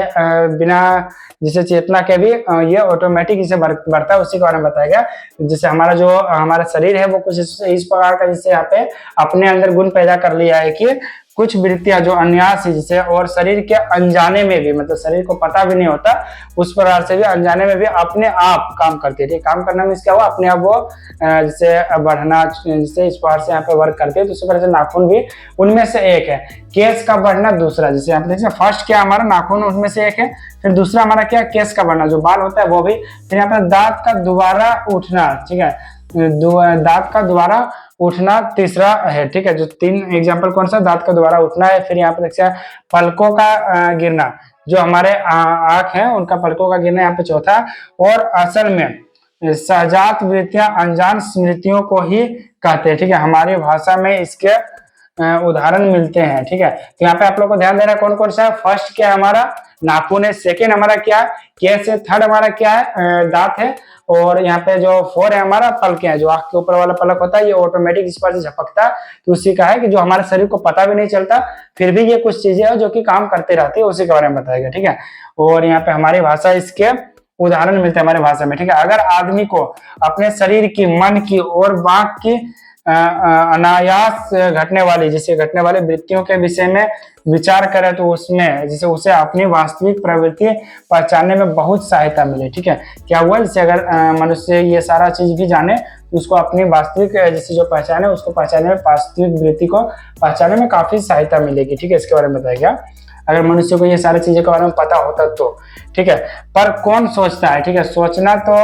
[SPEAKER 1] बिना जिसे चेतना के भी ये ऑटोमेटिक जिसे बढ़ता है, उसी के बारे में बताया गया। जिसे हमारा शरीर है वो कुछ इस प्रकार का, जिसे यहाँ पे अपने अंदर गुण पैदा कर लिया है कि कुछ वृत्तियां जो अन्यास है, जिसे और शरीर के अनजाने में भी, मतलब शरीर को पता भी नहीं होता, उस प्रकार से भी अनजाने में भी अपने आप काम करती है। काम करना में क्या हुआ, अपने आप वो जैसे बढ़ना, जैसे इस प्रकार से यहाँ पे वर्क करती है। तो उसी प्रकार से नाखून भी उनमें से एक है। केस का बढ़ना दूसरा, जैसे आप देखिए फर्स्ट क्या हमारा नाखून उनमें से एक है, फिर दूसरा हमारा क्या, केस का बढ़ना, जो बाल होता है वो भी, फिर यहाँ पे दांत का दोबारा उठना, ठीक है, दांत का दोबारा उठना तीसरा है, ठीक है। जो तीन एग्जांपल कौन सा, दांत का दोबारा उठना है, फिर यहाँ पे देखिए पलकों का गिरना, जो हमारे आंख है उनका पलकों का गिरना यहाँ पे चौथा। और असल में सहजात वृत्तियां अनजान स्मृतियों को ही कहते हैं, ठीक है, हमारी भाषा में इसके उदाहरण मिलते हैं, ठीक है। तो यहाँ पे आप लोग को ध्यान देना कौन कौन सा है। फर्स्ट क्या है हमारा नाखून है, सेकेंड हमारा क्या है केस है, थर्ड हमारा क्या है दांत है, और यहाँ पे जो फोर है हमारा पलके हैं, जो आंख के ऊपर वाला पलक होता है ये ऑटोमेटिक इस पर से झपकता है। तो उसी का है कि जो हमारे शरीर को पता भी नहीं चलता, फिर भी ये कुछ चीजें हैं जो कि काम करते रहती है, उसी के बारे में बताएगा, ठीक है। और यहाँ पे हमारी भाषा इसके उदाहरण मिलते हैं हमारी भाषा में, ठीक है। अगर आदमी को अपने शरीर की, मन की और वाक की अनायास घटने वाली, जिसे घटने वाली वृत्तियों के विषय में विचार करे तो उसमें जैसे उसे अपनी वास्तविक प्रवृत्ति पहचानने में बहुत सहायता मिले, ठीक है। क्या हुआ, जैसे अगर मनुष्य ये सारा चीज भी जाने तो उसको अपनी वास्तविक जैसे जो पहचान है उसको पहचानने में, वास्तविक वृत्ति को पहचानने में काफी सहायता मिलेगी, ठीक है। इसके बारे में बताया गया अगर मनुष्य को ये सारी चीजें के बारे में पता होता तो, ठीक है। पर कौन सोचता है, ठीक है, सोचना तो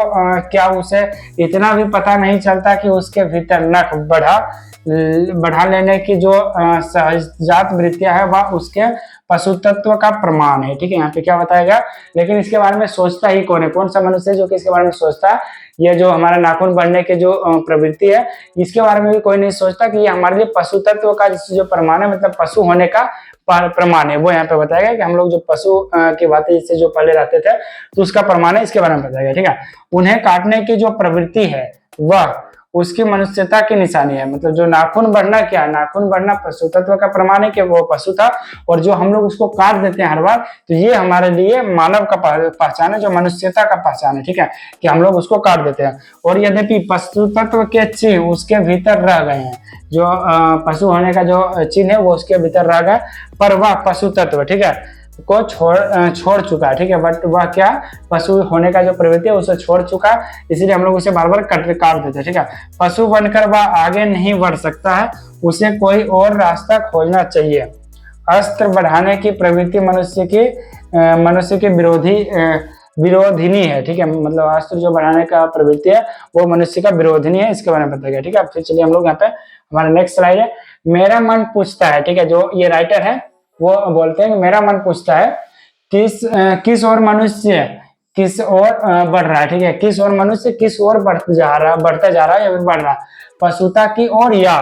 [SPEAKER 1] क्या उसे इतना भी पता नहीं चलता कि उसके भीतर नख बढ़ा लेने की जो सहजात वृत्तियां है वह उसके पशु तत्व का प्रमाण है, ठीक है। यहाँ पे क्या बताया गया, लेकिन इसके बारे में सोचता ही कौन है, कौन सा मनुष्य जो कि इसके बारे में सोचता है। ये जो हमारा नाखून बढ़ने के जो प्रवृत्ति है इसके बारे में भी कोई नहीं सोचता कि ये हमारे लिए पशु तत्व का जो प्रमाण है, मतलब पशु होने का प्रमाण है, वो यहाँ पे बताया गया कि हम लोग जो पशु की बातें इससे जो पहले रहते थे तो उसका प्रमाण है, इसके बारे में बताया गया, ठीक है। उन्हें काटने की जो प्रवृत्ति है वह उसकी मनुष्यता की निशानी है, मतलब जो नाखून बढ़ना क्या है, नाखून बढ़ना पशु तत्व का प्रमाण है कि वो पशु था, और जो हम लोग उसको काट देते हैं हर बार, तो ये हमारे लिए मानव का पहचान है, जो मनुष्यता का पहचान है, ठीक है, कि हम लोग उसको काट देते हैं। और यद्यपि पशु तत्व के चिन्ह उसके भीतर रह गए हैं, जो पशु होने का जो चिन्ह है वो उसके भीतर रह गए, पर वह पशु तत्व, ठीक है, को छोड़ चुका है, ठीक है। बट वह क्या, पशु होने का जो प्रवृत्ति है उसे छोड़ चुका, इसलिए हम लोग उसे बार बार काट देते हैं, ठीक है। पशु बनकर वह आगे नहीं बढ़ सकता है, उसे कोई और रास्ता खोजना चाहिए। अस्त्र बढ़ाने की प्रवृत्ति मनुष्य की विरोधिनी है, ठीक है, मतलब अस्त्र जो बढ़ाने का प्रवृत्ति है वो मनुष्य का विरोधिनी है, इसके बारे में बताया गया, ठीक है। फिर चलिए हम लोग यहाँ पे हमारा नेक्स्ट स्लाइड है। मेरा मन पूछता है, ठीक है, जो ये राइटर है वो बोलते हैं कि मेरा मन पूछता है किस और मनुष्य किस और बढ़ रहा है, ठीक है, किस और मनुष्य किस और बढ़ता जा रहा है या फिर बढ़ रहा है, पशुता की ओर या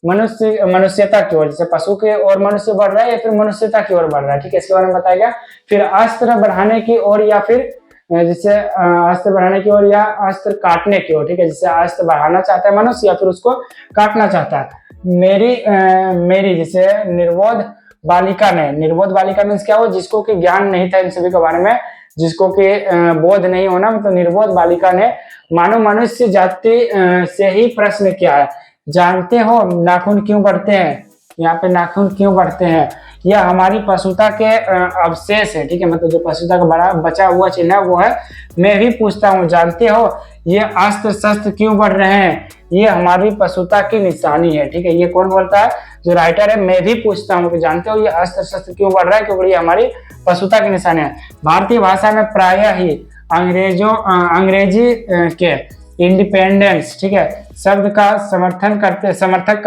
[SPEAKER 1] मनुष्यता की ओर, जैसे पशु की ओर मनुष्य बढ़ रहा है या फिर मनुष्यता की ओर बढ़ रहा है, ठीक है, इसके बारे में बताया गया। फिर अस्त्र बढ़ाने की ओर या फिर जिससे अस्त्र बढ़ाने की ओर या अस्त्र काटने की ओर, ठीक है, जिससे अस्त्र बढ़ाना चाहता है मनुष्य या फिर उसको काटना चाहता है। मेरी जिसे निर्बोध बालिका ने, निर्बोध बालिका मीन्स क्या हुआ, जिसको कि ज्ञान नहीं था इन सभी के बारे में, जिसको कि बोध नहीं होना, मतलब निर्बोध बालिका ने मानव मनुष्य जाति से ही प्रश्न किया है, जानते हो नाखून क्यों बढ़ते हैं, यहाँ पे नाखून क्यों बढ़ते हैं, यह हमारी पशुता के अवशेष है, ठीक है, मतलब जो पशुता का बड़ा बचा हुआ चिन्ह है वो है। मैं भी पूछता हूँ, जानते हो ये अस्त्र शस्त्र क्यों बढ़ रहे हैं, ये हमारी पशुता की निशानी है, ठीक है। ये कौन बोलता है, जो राइटर है। मैं भी पूछता हूँ कि जानते हो ये अस्त्र शस्त्र क्यों बढ़ रहा है, क्योंकि ये हमारी पशुता की निशानी है। भारतीय भाषा में प्रायः ही अंग्रेजी के इंडिपेंडेंस, ठीक है, शब्द का समर्थक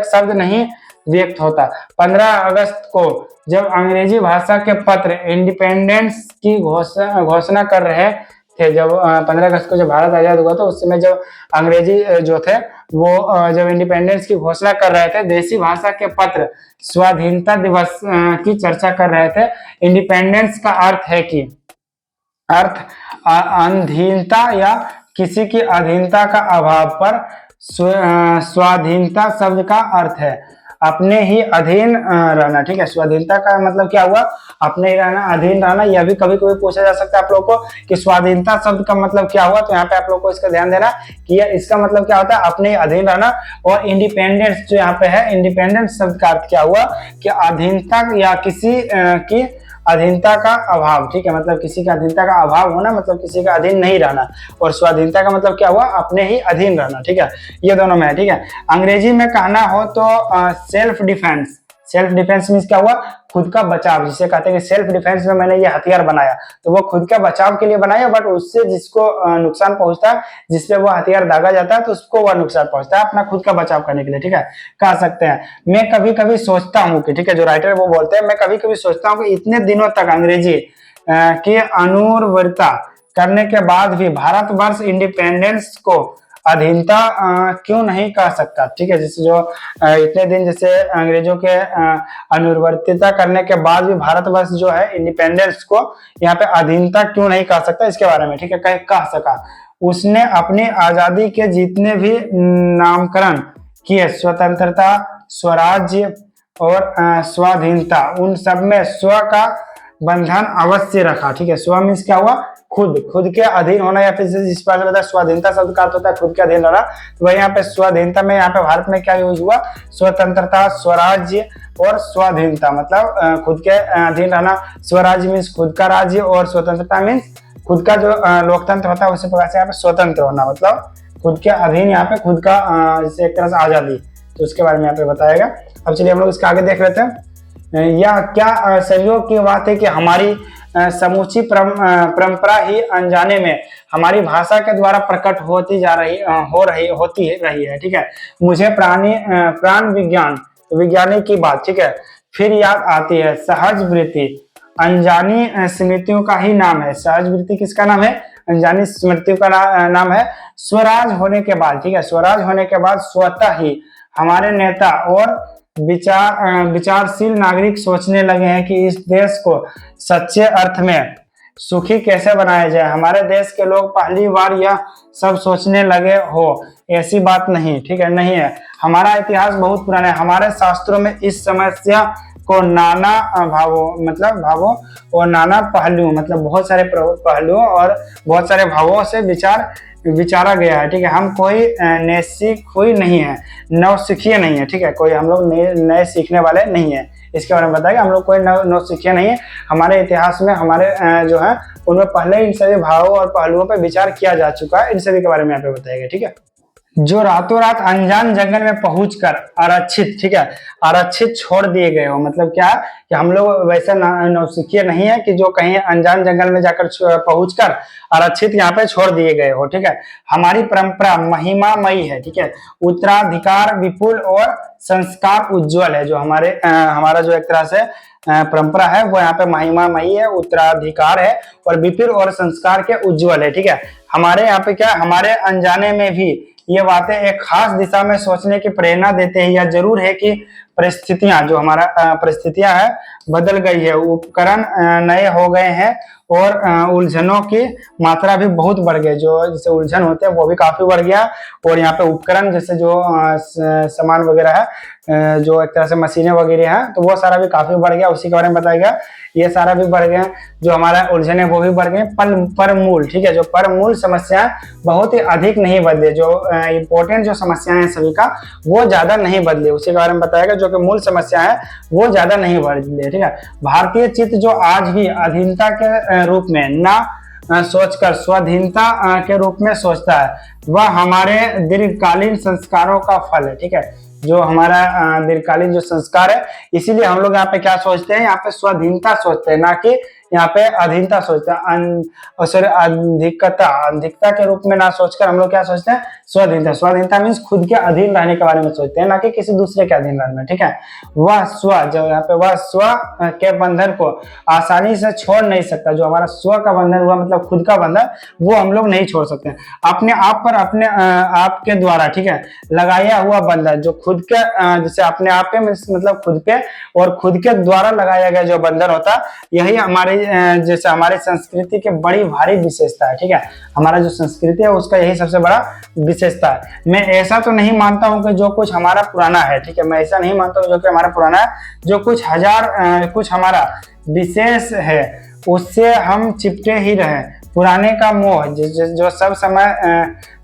[SPEAKER 1] शब्द नहीं व्यक्त होता। 15 अगस्त को जब अंग्रेजी भाषा के पत्र इंडिपेंडेंस की घोषणा कर रहे थे, जब 15 अगस्त को जब भारत आजाद हुआ तो उस समय जब अंग्रेजी जो थे वो जब इंडिपेंडेंस की घोषणा कर रहे थे, देसी भाषा के पत्र स्वाधीनता दिवस की चर्चा कर रहे थे। इंडिपेंडेंस का अर्थ है कि अधीनता या किसी की अधीनता का अभाव पर स्वाधीनता शब्द का अर्थ है अपने ही अधीन रहना, ठीक है। स्वाधीनता का मतलब क्या हुआ, अपने ही रहना, अधीन रहना। यह भी कभी कभी पूछा जा सकता है आप लोग को कि स्वाधीनता शब्द का मतलब क्या हुआ, तो यहाँ पे आप लोग को इसका ध्यान देना कि इसका मतलब क्या होता है, अपने ही अधीन रहना। और इंडिपेंडेंस जो यहाँ पे है, इंडिपेंडेंस शब्द का अर्थ क्या हुआ कि अधीनता या किसी की अधीनता का अभाव, ठीक है, मतलब किसी का अधीनता का अभाव होना, मतलब किसी का अधीन नहीं रहना। और स्वाधीनता का मतलब क्या हुआ, अपने ही अधीन रहना, ठीक है। ये दोनों में है, ठीक है। अंग्रेजी में कहना हो तो self defence, self defence means क्या हुआ, खुद का बचाव, जिसे कहते हैं कि सेल्फ डिफेंस में मैंने ये हथियार बनाया, तो वो खुद का बचाव के लिए बनाया, बट उससे जिसको नुकसान पहुंचता है, जिससे वो हथियार दागा जाता है, तो उसको वह नुकसान पहुंचता है अपना खुद का बचाव करने के लिए, ठीक है, कह सकते हैं। मैं कभी कभी सोचता हूँ कि, ठीक है, जो राइटर है वो बोलते हैं, मैं कभी कभी सोचता हूँ कि इतने दिनों तक अंग्रेजी की अनुवर्तिता करने के बाद भी भारतवर्ष इंडिपेंडेंस को अधीनता क्यों नहीं कह सकता, ठीक है। जैसे जो इतने दिन जैसे अंग्रेजों के अनुवर्तिता करने के बाद भी भारतवर्ष जो है इंडिपेंडेंस को यहाँ पे अधीनता क्यों नहीं कह सकता, इसके बारे में, ठीक है, कह सका। उसने अपनी आजादी के जितने भी नामकरण किए, स्वतंत्रता, स्वराज्य और स्वाधीनता, उन सब में स्व का बंधन अवश्य रखा, ठीक है। स्व मीन्स क्या हुआ, खुद के अधीन होना, या फिर जिस बात में स्वाधीनता शब्द का अर्थ होता है खुद के अधीन रहना, तो वही यहाँ पे स्वाधीनता में, यहाँ पे भारत में क्या यूज हुआ, स्वतंत्रता, स्वराज्य और स्वाधीनता, मतलब खुद के अधीन रहना। स्वराज्य मीन्स खुद का राज्य, और स्वतंत्रता मीन्स खुद का जो लोकतंत्र होता है उसी प्रकार से यहाँ पे स्वतंत्र होना, मतलब खुद के अधीन, यहाँ पे खुद का जैसे एक तरह से आजादी, तो उसके बारे में यहाँ पे बताएगा। अब चलिए हम लोग इसका आगे देख लेते हैं। या क्या संयोग की बात है कि हमारी समूची परंपरा ही अनजाने में हमारी भाषा के द्वारा प्रकट होती रही है, ठीक है। मुझे प्राण विज्ञानी की बात, ठीक है, फिर याद आती है। सहज वृत्ति अनजानी स्मृतियों का ही नाम है। सहज वृत्ति किसका नाम है, अनजानी स्मृतियों का नाम है। स्वराज होने के बाद, ठीक है, स्वराज होने के बाद स्वतः ही हमारे नेता और विचारशील नागरिक सोचने लगे हैं कि इस देश को सच्चे अर्थ में सुखी कैसे बनाया जाए। हमारे देश के लोग पहली बार यह सब सोचने लगे हो, ऐसी बात नहीं, ठीक है, नहीं है। हमारा इतिहास बहुत पुराना है। हमारे शास्त्रों में इस समस्या को नाना भावों और नाना पहलुओं, मतलब बहुत सारे पहलुओं और बहुत सारे भावों से विचारा गया है, ठीक है। हम कोई नौसिखिए नहीं है, नौसिखिए नहीं है, ठीक है, कोई हम लोग नए सीखने वाले नहीं है। इसके बारे में बताएगा, हम लोग कोई नौसिखिए नहीं है। हमारे इतिहास में हमारे जो है उनमें पहले इन सभी भावों और पहलुओं पर विचार किया जा चुका है। इन सभी के बारे में यहाँ पे बताएगा, ठीक है। जो रातों रात अनजान जंगल में पहुंचकर आरक्षित, ठीक है, आरक्षित छोड़ दिए गए हो, मतलब क्या कि हम लोग वैसे नौसिखिए नहीं है कि जो कहीं अनजान जंगल में जाकर पहुंचकर आरक्षित यहाँ पे छोड़ दिए गए हो, ठीक है। हमारी परंपरा महिमामयी है, ठीक है, उत्तराधिकार विपुल और संस्कार उज्जवल है। जो हमारा जो एक तरह से परंपरा है वो यहाँ पे महिमामयी है, उत्तराधिकार है और विपुल और संस्कार के उज्जवल है, ठीक है। हमारे यहाँ पे क्या, हमारे अनजाने में भी ये बातें एक खास दिशा में सोचने की प्रेरणा देते हैं। यह जरूर है कि परिस्थितियां, जो हमारा परिस्थितियां है बदल गई है, उपकरण नए हो गए हैं और उलझनों की मात्रा भी बहुत बढ़ गई। जो जैसे उलझन होते हैं वो भी काफी बढ़ गया, और यहाँ पे उपकरण जैसे जो सामान वगैरह है, जो एक तरह से मशीनें वगैरह हैं, तो वो सारा भी काफी बढ़ गया, उसी के बारे में बताया गया। ये सारा भी बढ़ गया, जो हमारा उलझन है वो भी बढ़ गए। पर मूल, ठीक है, जो पर मूल समस्याएं बहुत ही अधिक नहीं बदले, जो इंपॉर्टेंट जो समस्याएं हैं सभी का वो ज्यादा नहीं बदले, उसी के बारे में बताया गया। जो कि मूल समस्या है वो ज्यादा नहीं बदले, ठीक है। भारतीय चित्त जो आज भी अधीनता के रूप में ना सोचकर स्वाधीनता के रूप में सोचता है, वह हमारे दीर्घकालीन संस्कारों का फल है, ठीक है। जो हमारा दीर्घकालीन जो संस्कार है, इसीलिए हम लोग यहाँ पे क्या सोचते हैं, यहाँ पे स्वाधीनता सोचते हैं, ना कि यहाँ पे अधीनता सोचते हैं। सॉरी, अधिकता के रूप में ना सोचकर हम लोग क्या सोचते हैं, स्वाधीनता। स्वाधीनता मीन्स खुद के अधीन रहने के बारे में सोचते हैं, ना कि किसी दूसरे के अधीन रहने में, ठीक है। वह स्व, जो यहाँ पे वह स्व के बंधन को आसानी से छोड़ नहीं सकता। जो हमारा स्व का बंधन हुआ मतलब खुद का बंधन, वो हम लोग नहीं छोड़ सकते। अपने आप पर अपने आप के द्वारा, ठीक है, लगाया हुआ बंधन, जो खुद के जैसे अपने आप पे मतलब खुद पे और खुद के द्वारा लगाया गया जो बंधन होता, यही हमारे जैसे हमारी संस्कृति के बड़ी भारी विशेषता है, ठीक है। हमारा जो संस्कृति है उसका यही सबसे बड़ा विशेषता है। मैं ऐसा तो नहीं मानता हूं कि जो कुछ हमारा पुराना है, ठीक है, मैं ऐसा नहीं मानता हूं जो कि हमारा पुराना है, जो कुछ कुछ हमारा विशेष है उससे हम चिपटे ही रहे। पुराने का मोह जो सब समय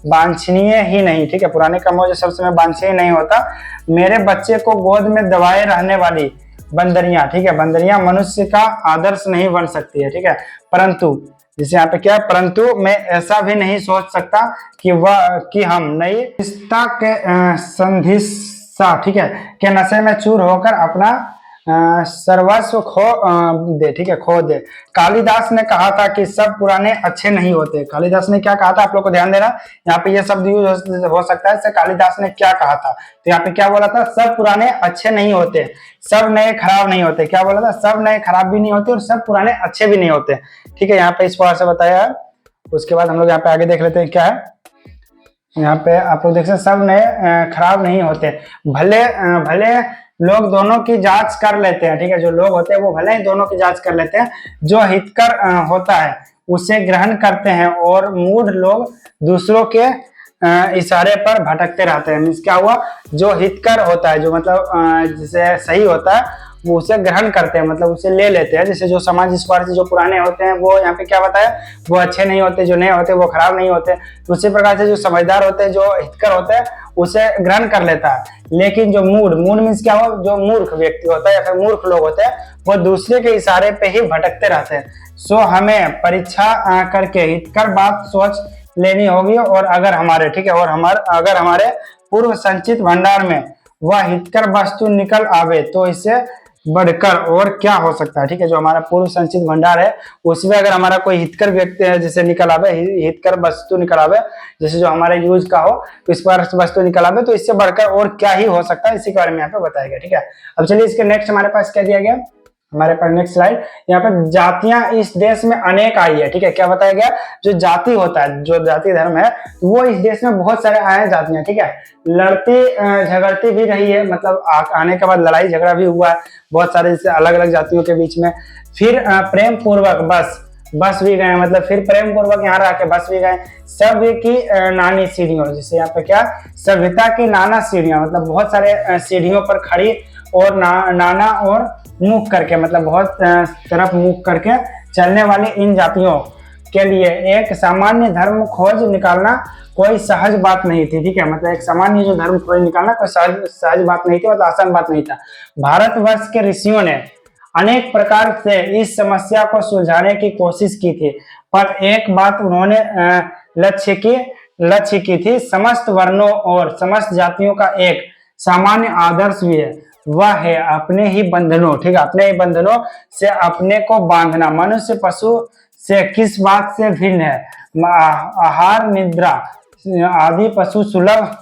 [SPEAKER 1] वांछनीय ही नहीं, ठीक है, पुराने का मोह जो सब समय वांछनीय नहीं होता। मेरे बच्चे को गोद में दबाए रहने वाली बंदरियां, ठीक है, बंदरियां मनुष्य का आदर्श नहीं बन सकती है, ठीक है। परंतु जैसे यहाँ पे क्या है, परंतु मैं ऐसा भी नहीं सोच सकता कि हम नई रिश्ता के संधिसा, ठीक है, के नशे में चूर होकर अपना सर्वस्व खो दे। कालिदास ने कहा था कि सब पुराने अच्छे नहीं होते। कालिदास ने क्या कहा था, आप लोग को ध्यान देना, यहाँ पे ये शब्द यूज हो सकता है। कालिदास ने क्या कहा था, तो यहाँ पे क्या बोला था, सब पुराने अच्छे नहीं होते, सब नए खराब नहीं होते। क्या बोला था, सब नए खराब भी नहीं होते और सब पुराने अच्छे भी नहीं होते, ठीक है। यहाँ पे इस प्रकार से बताया है। उसके बाद हम लोग यहाँ पे आगे देख लेते हैं क्या है। यहाँ पे आप लोग देख सकते, सब नए खराब नहीं होते, भले लोग दोनों की जांच कर लेते हैं, ठीक है। जो लोग होते हैं वो भले ही दोनों की जांच कर लेते हैं। जो हितकर होता है उसे ग्रहण करते हैं और मूढ़ लोग दूसरों के इशारे पर भटकते रहते हैं। मीन्स क्या हुआ, जो हितकर होता है, जो मतलब जिसे सही होता है वो उसे ग्रहण करते हैं, मतलब उसे ले लेते हैं। जैसे जो समाज स्वार्थी जो पुराने होते हैं वो यहाँ पे क्या बताया, वो अच्छे नहीं होते, जो नए होते वो खराब नहीं होते। उसी प्रकार से जो समझदार होते हैं, जो हितकर होते हैं, उसे ग्रहण कर लेता है। लेकिन जो मूड मीन्स क्या हो, जो मूर्ख व्यक्ति होता है या फिर मूर्ख लोग होते हैं, वो दूसरे के इशारे पे ही भटकते रहते हैं। सो हमें परीक्षा करके हितकर बात सोच लेनी होगी, और अगर हमारे, ठीक है, और अगर हमारे पूर्व संचित भंडार में वह हितकर वस्तु निकल आवे तो इससे बढ़कर और क्या हो सकता है, ठीक है। जो हमारा पूर्व संचित भंडार है उसमें अगर हमारा कोई हितकर व्यक्ति है जैसे निकल आवे, हितकर वस्तु निकल आवे, जैसे जो हमारे यूज का हो, तो इस पर वस्तु निकल आवे तो इससे बढ़कर और क्या ही हो सकता है, इसी के बारे में यहाँ पे बताया गया, ठीक है। अब चलिए इसके नेक्स्ट हमारे पास क्या दिया गया, हमारे पास नेक्स्ट स्लाइड। यहाँ पे जातियां इस देश में अनेक आई है, ठीक है। क्या बताया गया, जो जाति होता है, जो जाति धर्म है, वो इस देश में बहुत सारे आए हैं जातियां, ठीक है। लड़ती झगड़ती भी रही है, मतलब आने के बाद लड़ाई झगड़ा भी हुआ है बहुत सारे अलग अलग जातियों के बीच में। फिर प्रेम पूर्वक बस भी गए, मतलब फिर प्रेम पूर्वक यहाँ रह के बस भी गए। सभ्य की नानी सीढ़ियों, जैसे यहाँ पे क्या, सभ्यता की नाना सीढ़ियां, मतलब बहुत सारे सीढ़ियों पर खड़ी और नाना और मुख करके, मतलब बहुत तरफ मुख करके चलने वाली इन जातियों के लिए एक सामान्य धर्म खोज निकालना कोई सहज बात नहीं थी, ठीक है। मतलब एक सामान्य जो धर्म खोज निकालना कोई सहज बात नहीं थी, मतलब आसान बात नहीं था। भारतवर्ष के ऋषियों ने अनेक प्रकार से इस समस्या को सुलझाने की कोशिश की थी, पर एक बात उन्होंने लक्ष्य की थी, समस्त वर्णों और समस्त जातियों का एक सामान्य आदर्श भी है, वह है अपने ही बंधनों, ठीक है, अपने ही बंधनों से अपने को बांधना। मनुष्य पशु से किस बात से भिन्न है, आहार निद्रा आदि पशु सुलभ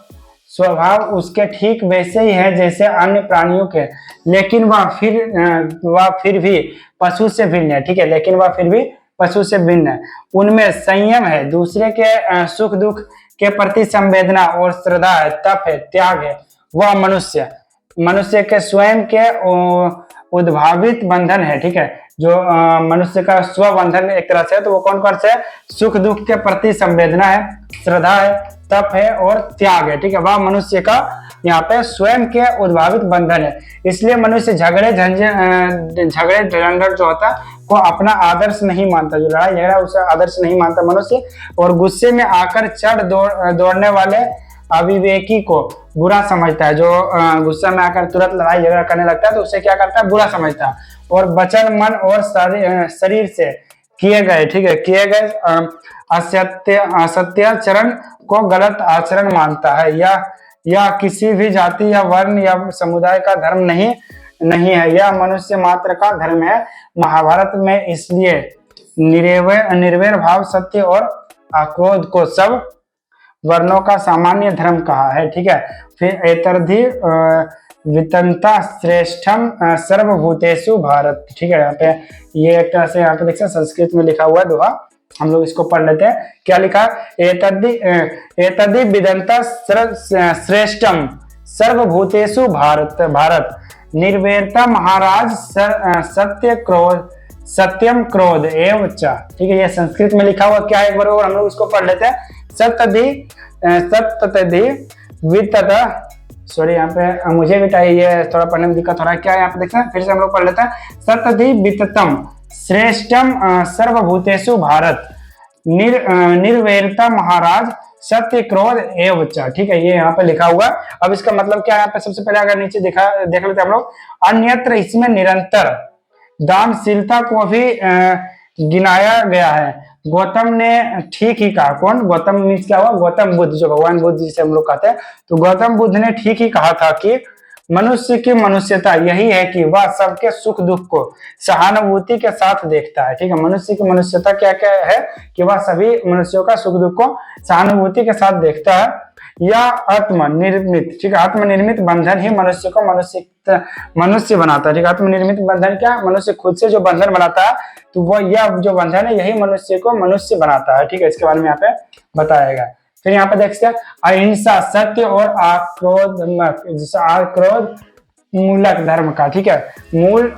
[SPEAKER 1] स्वभाव उसके ठीक वैसे ही है जैसे अन्य प्राणियों के, लेकिन वह फिर भी पशु से भिन्न है, ठीक है, लेकिन वह फिर भी पशु से भिन्न है। उनमें संयम है, दूसरे के सुख दुख के प्रति संवेदना और श्रद्धा है, तप है, त्याग है। वह मनुष्य मनुष्य के स्वयं के उद्भावित बंधन है, ठीक है। जो मनुष्य का स्व बंधन एक तरह से है, तो वो कौन कौन से है? सुख दुख के प्रति संवेदना है, श्रद्धा है, तप है और त्याग है, ठीक है। वह मनुष्य का यहाँ पे स्वयं के उद्भावित बंधन है। इसलिए मनुष्य झगड़े झंझट जो होता है को अपना आदर्श नहीं मानता, जो लड़ाई झगड़ा उसे आदर्श नहीं मानता मनुष्य, और गुस्से में आकर चढ़ दौड़ने वाले अविवेकी को बुरा समझता है। जो गुस्सा में आकर तुरंत लड़ाई झगड़ा करने लगता है तो उसे क्या करता है? बुरा समझता है। और बचन मन और शरीर से किए गए, ठीक है, किए गए असत्याचरण को गलत आचरण मानता है। या किसी भी जाति या वर्ण या समुदाय का धर्म नहीं है, यह मनुष्य मात्र का धर्म है। महाभारत में इसलिए निर्वैर भाव, सत्य और अक्रोध को सब वर्णों का सामान्य धर्म कहा है, ठीक है। फिर एतर्धि वितंता श्रेष्ठम सर्वभूतेषु भारत, ठीक है। यहाँ पे ये एक तरह से यहाँ पे देखिए संस्कृत में लिखा हुआ है दोहा, हम लोग इसको पढ़ लेते हैं। क्या लिखा? एतद्धि विदंता श्रेष्ठम सर्वभूतेषु भारत निर्वैरता महाराज सत्यम क्रोध एवं च, ठीक है। ये संस्कृत में लिखा हुआ क्या है एक बार और हम लोग इसको पढ़ लेते हैं। सत्यधि वितत, सॉरी यहाँ पे मुझे भी ये थोड़ा पढ़ने में दिक्कत हो रहा है। क्या है यहाँ पे देखते हैं, फिर से हम लोग पढ़ लेते हैं। सत्यधि विततम श्रेष्ठम सर्वभूतेषु भारत निर्वैरता महाराज सत्य क्रोध एवं च, ठीक है। ये यहाँ पे लिखा हुआ। अब इसका मतलब क्या है यहाँ पे? सबसे पहले अगर नीचे देख लेते हैं हम लोग, अन्यत्र इसमें निरंतर दानशीलता को भी गिनाया गया है। गौतम ने ठीक ही कहा। कौन? गौतम मीन्स क्या हुआ? गौतम बुद्ध, जो भगवान बुद्ध जिसे हम लोग कहते हैं। तो गौतम बुद्ध ने ठीक ही कहा था कि मनुष्य की मनुष्यता यही है कि वह सबके सुख दुख को सहानुभूति के साथ देखता है, ठीक है। मनुष्य की मनुष्यता क्या क्या है? कि वह सभी मनुष्यों का सुख दुख को सहानुभूति के साथ देखता है। या आत्मनिर्मित, ठीक है, आत्मनिर्मित बंधन ही मनुष्य को मनुष्य बनाता है, ठीक है। आत्मनिर्मित बंधन क्या? मनुष्य खुद से जो बंधन बनाता है, तो वह यह जो बंधन है यही मनुष्य को मनुष्य बनाता है, ठीक है। इसके बारे में यहाँ पे बताएगा। फिर यहाँ पे देखते हैं अहिंसा, सत्य और आक्रोध मूलक धर्म का, ठीक है, मूल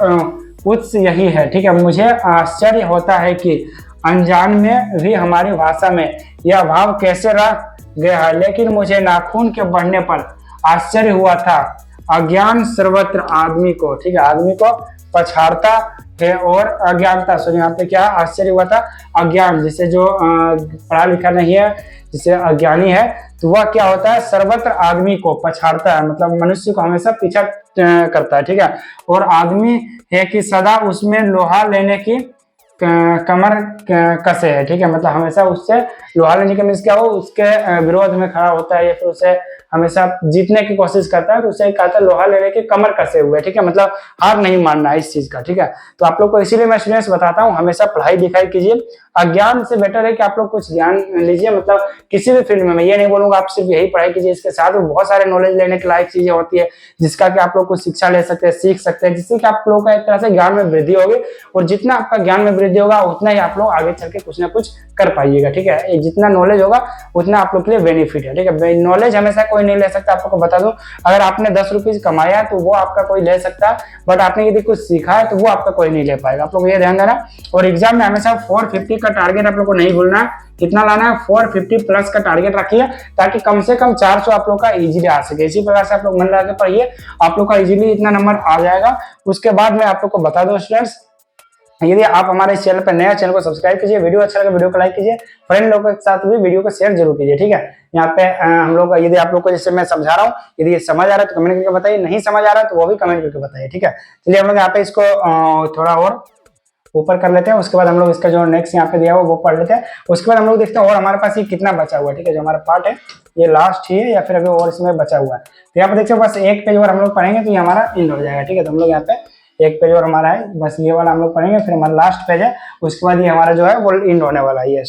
[SPEAKER 1] उत्स यही है, ठीक है। मुझे आश्चर्य होता है कि अनजान में भी हमारी भाषा में यह भाव कैसे रह गया है, लेकिन मुझे नाखून के बढ़ने पर आश्चर्य हुआ था। अज्ञान सर्वत्र आदमी को, ठीक है, आदमी को पछाड़ता है और अज्ञानता, सुनिए यहाँ पे क्या आश्चर्य हुआ था? अज्ञान, जिसे जो पढ़ा लिखा नहीं है, जिसे अज्ञानी है, तो वह क्या होता है? सर्वत्र आदमी को पछाड़ता है, मतलब मनुष्य को हमेशा पीछा करता है, ठीक है। और आदमी है कि सदा उसमें लोहा लेने की कमर कसे है, ठीक है, मतलब हमेशा उससे लोहा लेने का मीन्स क्या हो? उसके विरोध में खड़ा होता है या फिर उसे हमेशा जीतने की कोशिश करता है, तो उसे कहता है लोहा लेने की कमर कसे हुए, ठीक है, मतलब हार नहीं मानना है इस चीज का, ठीक है। तो आप लोग को इसीलिए मैं स्टूडेंट्स बताता हूँ हमेशा पढ़ाई लिखाई कीजिए। अज्ञान से बेटर है कि आप लोग कुछ ज्ञान लीजिए, मतलब किसी भी फील्ड में। मैं ये नहीं बोलूंगा आप सिर्फ यही पढ़ाई कीजिए, इसके साथ में बहुत सारे नॉलेज लेने के लायक चीजें होती है जिसका कि आप लोग को शिक्षा ले सकते हैं, सीख सकते हैं, जिससे कि आप लोगों का एक तरह से ज्ञान में वृद्धि होगी। और जितना आपका ज्ञान में वृद्धि होगा उतना ही आप लोग आगे चल के कुछ ना कुछ कर पाइएगा, ठीक है। जितना नॉलेज होगा उतना आप लोग के लिए बेनिफिट है, ठीक है। नॉलेज हमेशा कोई नहीं ले सकता। आप लोग को बता दूं, अगर आपने 10 रुपीज कमाया तो वो आपका कोई ले सकता है, बट आपने यदि कुछ सीखा है तो वो आपका कोई नहीं ले पाएगा। आप लोग ये ध्यान देना। और एग्जाम में हमेशा 450 का टारगेट आप लोग को नहीं भूलना है। कितना लाना है? 450 प्लस का टारगेट रखिए, ताकि कम से कम 400 आप लोग का इजीली आ सके। इसी प्रकार से आप लोग मन लगा के पढ़िए, आप लोग का इजीली इतना नंबर आ जाएगा। उसके बाद मैं आप लोग को बता दूं स्टूडेंट्स, यदि आप हमारे इस चैनल पर नया, चैनल को सब्सक्राइब कीजिए, वीडियो अच्छा लगे वीडियो को लाइक कीजिए, फ्रेंड लोगों के साथ भी वीडियो को शेयर जरूर कीजिए, ठीक है। यहाँ पे हम लोग यदि आप लोग को जैसे मैं समझा रहा हूँ, यदि ये समझ आ रहा है तो कमेंट करके बताइए, नहीं समझ आ रहा है तो वो भी कमेंट करके बताइए, ठीक है। चलिए हम लोग यहाँ पे इसको थोड़ा और ऊपर कर लेते हैं। उसके बाद हम लोग इसका जो नेक्स्ट यहाँ पे दिया हुआ वो पढ़ लेते हैं। उसके बाद हम लोग देखते हैं और हमारे पास ये कितना बचा हुआ है, ठीक है। जो हमारा पार्ट है ये लास्ट ही है या फिर अभी और इसमें बचा हुआ है। तो यहाँ पे देखते हैं बस एक पेज और हम लोग पढ़ेंगे तो ये हमारा एंड हो जाएगा, ठीक है। तो हम लोग यहाँ पे एक पेज और हमारा है, बस ये वाला हम लोग पढ़ेंगे, फिर हमारा लास्ट पेज है। उसके बाद ये हमारा जो है वो एंड होने वाला है,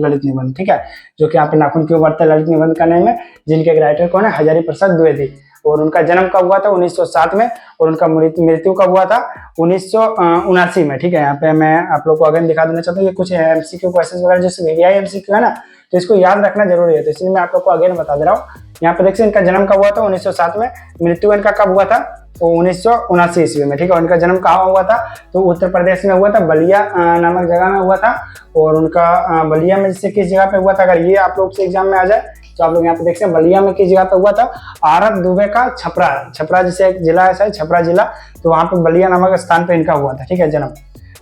[SPEAKER 1] ललित निबंध, ठीक है। जो कि यहाँ पे नाखून क्यों बढ़ते हैं ललित निबंध करने में, जिनके राइटर कौन है? हजारी प्रसाद द्विवेदी। और उनका जन्म कब हुआ था? 1907 में। और उनका मृत्यु कब हुआ था? 1979 में, ठीक है। यहाँ पे मैं आप लोग को अगेन दिखा देना चाहता हूँ, ये कुछ एमसीक्यू क्वेश्चन वगैरह जैसे VVI MCQ है ना, तो इसको याद रखना जरूरी है, तो इसलिए मैं आप लोग को अगेन बता दे रहा हूँ। यहाँ पे देखिए इनका जन्म कब हुआ था 1907 में, मृत्यु इनका कब हुआ था तो 1979 ईस्वी में, ठीक है। उनका जन्म कहाँ हुआ था तो उत्तर प्रदेश में हुआ था, बलिया नामक जगह में हुआ था। और उनका बलिया में जैसे किस जगह पे हुआ था, अगर ये आप लोग से एग्जाम में आ जाए तो आप लोग यहाँ पे देखते हैं बलिया में किस जगह पे हुआ था, आरत दुबे का छपरा, छपरा जैसे एक जिला है शायद छपरा जिला, तो वहाँ पे बलिया नामक स्थान पे इनका हुआ था, ठीक है, जन्म।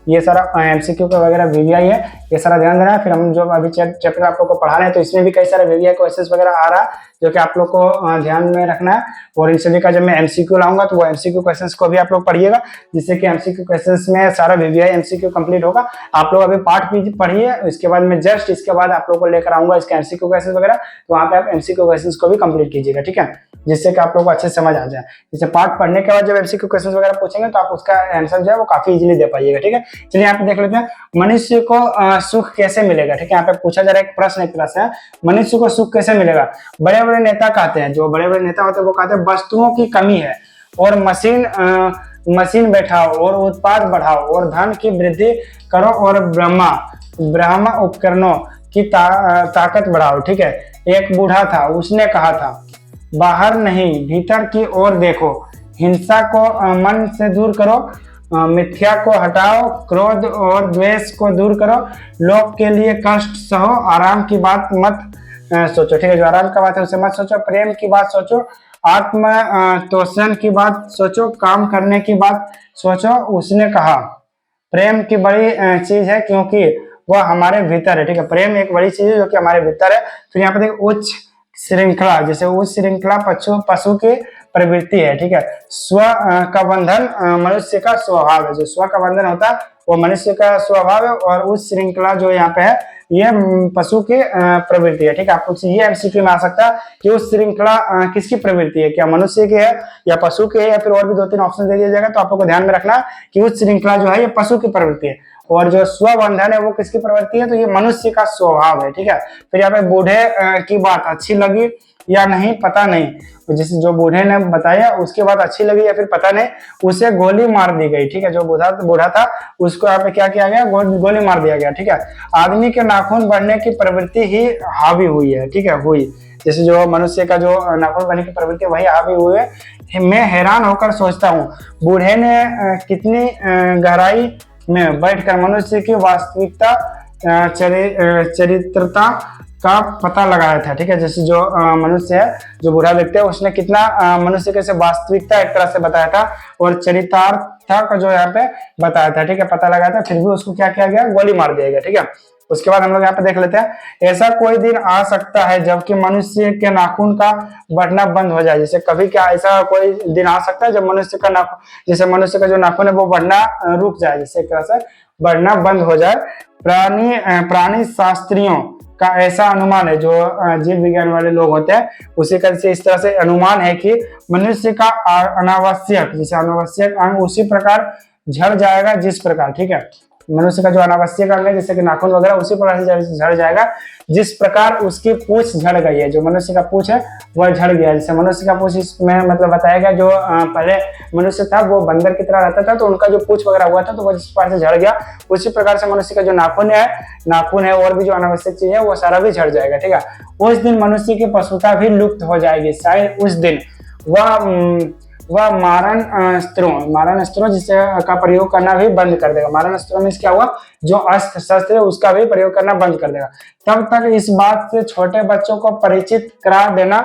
[SPEAKER 1] ये सारा एमसीक्यू का वगैरह वीवीआई है, ये सारा ध्यान देना है। फिर हम जो अभी चैप्टर आप लोग को पढ़ा रहे हैं तो इसमें भी कई सारे वीवीआई क्वेश्चंस वगैरह आ रहा है जो कि आप लोग को ध्यान में रखना है। और इन सभी का जब मैं एमसीक्यू लाऊंगा तो वो एमसीक्यू क्वेश्चंस को भी आप लोग पढ़िएगा, जिससे कि एमसीक्यू क्वेश्चंस में सारा वीवीआई एमसीक्यू कंप्लीट होगा। आप लोग अभी पार्ट भी पढ़िए, इसके बाद मैं जस्ट इसके बाद आप लोग को लेकर आऊंगा इसका एमसीक्यू क्वेश्चन वगैरह, तो वहाँ पे आप एमसीक्यू क्वेश्चन को भी कंप्लीट कीजिएगा, ठीक है, जिससे कि आप लोग को अच्छे समझ आ जाए। जैसे पार्ट पढ़ने के बाद जब एमसीक्यू क्वेश्चन वगैरह पूछेंगे तो आप उसका आंसर जो है वो काफी इजीली दे पाइएगा, ठीक है। चलिए यहाँ पे देख लेते हैं मनुष्य को सुख कैसे मिलेगा, ठीक है। यहाँ पे पूछा जा रहा है एक प्रश्न, एक तरह से मनुष्य को सुख कैसे मिलेगा। बड़े बड़े नेता कहते हैं, जो बड़े बड़े नेता होते हैं वो कहते हैं वस्तुओं की कमी है और मशीन बैठाओ और उत्पाद बढ़ाओ और धन की वृद्धि करो और ब्रह्मा उपकरणों की ताकत बढ़ाओ, ठीक है। एक बूढ़ा था, उसने कहा था बाहर नहीं भीतर की ओर देखो, हिंसा को मन से दूर करो, मिथ्या को हटाओ, क्रोध और द्वेष को दूर करो, लोग के लिए कष्ट सहो, आराम की बात मत सोचो, ठीक है, जो आराम का बात है उसे मत सोचो, प्रेम की बात सोचो, आत्म तोषण की बात सोचो, काम करने की बात सोचो। उसने कहा प्रेम की बड़ी चीज है क्योंकि वह हमारे भीतर है, ठीक है। प्रेम एक बड़ी चीज है जो कि हमारे भीतर है। फिर यहाँ पे देखो उच्च श्रृंखला, जैसे उच्च श्रृंखला पशु की प्रवृत्ति है, ठीक है। स्व का बंधन मनुष्य का स्वभाव है, जो स्व का बंधन होता है वो मनुष्य का स्वभाव है, और उस श्रृंखला जो यहाँ पे है ये पशु की प्रवृत्ति है, ठीक है। आपको ये एमसीक्यू में आ सकता है कि उस श्रृंखला किसकी प्रवृत्ति है, क्या मनुष्य की है या पशु की है, या फिर और भी 2-3 ऑप्शन दे दिया जाएगा। तो आप लोग को ध्यान में रखना कि उस श्रृंखला जो है ये पशु की प्रवृत्ति है, और जो स्वबंधन है वो किसकी प्रवृत्ति है तो ये मनुष्य का स्वभाव है, ठीक है। फिर यहाँ पे बूढ़े की बात अच्छी लगी या नहीं पता नहीं, जिस जो बूढ़े ने बताया उसके बाद अच्छी लगी या फिर पता नहीं, उसे गोली मार दी गई, ठीक है। जो बूढ़ा था उसको यहाँ पे क्या किया गया, गोली मार दिया गया, ठीक है। आदमी के नाखून बढ़ने की प्रवृत्ति ही हावी हुई है, ठीक है, हुई, जैसे जो मनुष्य का जो नाखून बढ़ने की प्रवृत्ति वही हावी हुई है। मैं हैरान होकर सोचता हूँ बूढ़े ने कितनी गहराई में बैठकर मनुष्य की वास्तविकता चरित्रता का पता लगाया था, ठीक है। जैसे जो मनुष्य है, जो बूढ़ा व्यक्ति है, उसने कितना मनुष्य के वास्तविकता एक तरह से बताया था और चरितार्थ का जो यहाँ पे बताया था, ठीक है, पता लगाया था। फिर भी उसको क्या किया गया, गोली मार दिया गया, ठीक है। उसके बाद हम लोग यहाँ पे देख लेते हैं ऐसा कोई दिन आ सकता है जबकि मनुष्य के नाखून का बढ़ना बंद हो जाए। जैसे कभी क्या ऐसा कोई दिन आ सकता है जब मनुष्य का नाखून, जैसे मनुष्य का जो नाखून है वो बढ़ना रुक जाए, जैसे एक तरह से बढ़ना बंद हो जाए। प्राणी शास्त्रियों का ऐसा अनुमान है, जो जीव विज्ञान वाले लोग होते हैं उसी का से इस तरह से अनुमान है कि मनुष्य का अनावश्यक, जैसे अनावश्यक अंग उसी प्रकार झड़ जाएगा जिस प्रकार, ठीक है, मनुष्य का जो अनावश्यक अंग है जैसे कि नाखून वगैरह उसी प्रकार से झड़ जाएगा जिस प्रकार उसकी पूंछ झड़ गई है। जो मनुष्य का पूंछ है वह झड़ गया, जैसे मनुष्य का पूंछ इसमें मतलब बताया गया, जो पहले मनुष्य था वो बंदर की तरह रहता था तो उनका जो पूंछ वगैरह हुआ था तो वो जिस प्रकार से झड़ गया, उसी प्रकार से मनुष्य का जो नाखून है और भी जो अनावश्यक चीज है वो सारा भी झड़ जाएगा, ठीक है। उस दिन मनुष्य की पशुता भी लुप्त हो जाएगी, शायद उस दिन वह मारण अस्त्रों जिससे का प्रयोग करना भी बंद कर देगा। मारण अस्त्रों में क्या हुआ, जो अस्त्र शस्त्र है उसका भी प्रयोग करना बंद कर देगा। तब तक इस बात से छोटे बच्चों को परिचित करा देना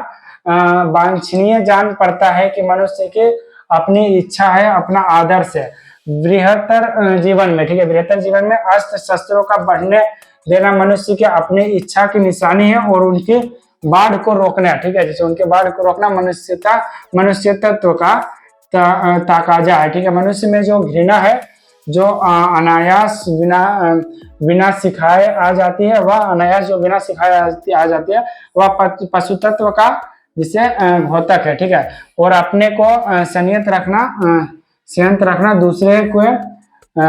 [SPEAKER 1] वांछनीय जान पड़ता है कि मनुष्य की अपनी इच्छा है, अपना आदर्श है बृहत्तर जीवन में, ठीक है, बृहत्तर जीवन में अस्त्र शस्त्रों का बढ़ने देना मनुष्य की अपनी इच्छा की निशानी है और उनकी बाढ़ को रोकना, ठीक है, जैसे उनके बाढ़ को रोकना मनुष्य तत्व का ताकाजा है, ठीक है। मनुष्य में जो घृणा है, जो अनायास बिना सिखाए आ जाती है, वह अनायास जो बिना सिखाए आ जाती है वह पशु तत्व का जिसे घोतक है, ठीक है। और अपने को संयत रखना, दूसरे को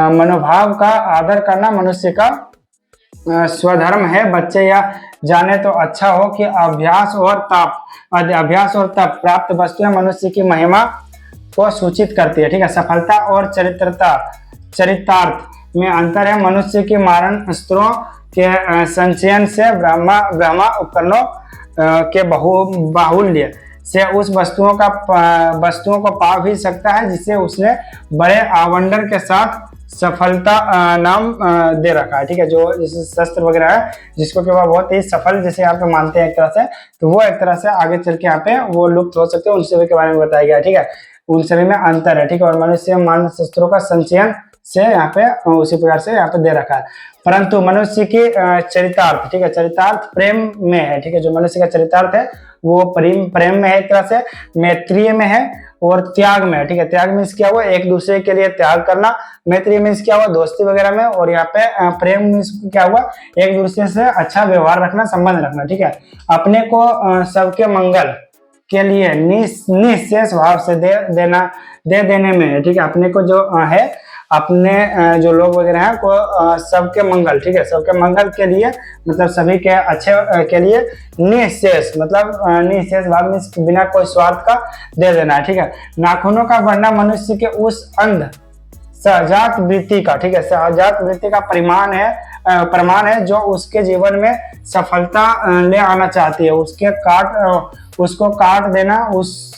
[SPEAKER 1] मनोभाव का आदर करना मनुष्य का स्वधर्म है। बच्चे यह जाने तो अच्छा हो कि अभ्यास और तप प्राप्त वस्तुएं मनुष्य की महिमा को सूचित करती है, ठीक है। सफलता और चरितार्थ में अंतर है। मनुष्य के मारण अस्त्रों के संचयन से ब्रह्मा उपकरणों के बाहुल्य से उस वस्तुओं को पा भी सकता है जिसे उसने बड़े आवंडन के साथ सफलता नाम दे रखा है। ठीक है, जो जैसे शस्त्र वगैरह है जिसको कि वह बहुत ही सफल जैसे यहाँ पे मानते हैं एक तरह से, तो वो एक तरह से आगे चल के यहाँ पे वो लुप्त हो सकते हैं, उन सभी के बारे में बताया गया है। ठीक है, उन सभी में अंतर है। ठीक है, और मनुष्य मानव शस्त्रों का संचयन से यहाँ पे उसी प्रकार से यहाँ पे दे रखा है। परंतु मनुष्य की चरितार्थ, ठीक है, चरितार्थ प्रेम में है। ठीक है, जो मनुष्य का चरितार्थ है वो प्रेम में है, एक तरह से मैत्रीय में है और त्याग में है। ठीक है, त्याग मीन्स क्या हुआ, एक दूसरे के लिए त्याग करना। मैत्रीय मीन्स क्या हुआ, दोस्ती वगैरह में। और यहाँ पे प्रेम मीन्स क्या हुआ, एक दूसरे से अच्छा व्यवहार रखना, संबंध रखना। ठीक है, अपने को सबके मंगल के लिए निःशेष भाव से दे देने में है। ठीक है, अपने को जो है अपने जो लोग वगैरह हैं को सबके मंगल, ठीक है, सबके मंगल के लिए मतलब सभी के अच्छे के लिए निःशेष मतलब निःशेष भाव में बिना कोई स्वार्थ का दे देना है। ठीक है, नाखूनों का बढ़ना मनुष्य के उस अंध सहजात वृत्ति का, ठीक है, सहजात वृत्ति का प्रमाण है जो उसके जीवन में सफलता ले आना चाहती है। उसको काट देना उस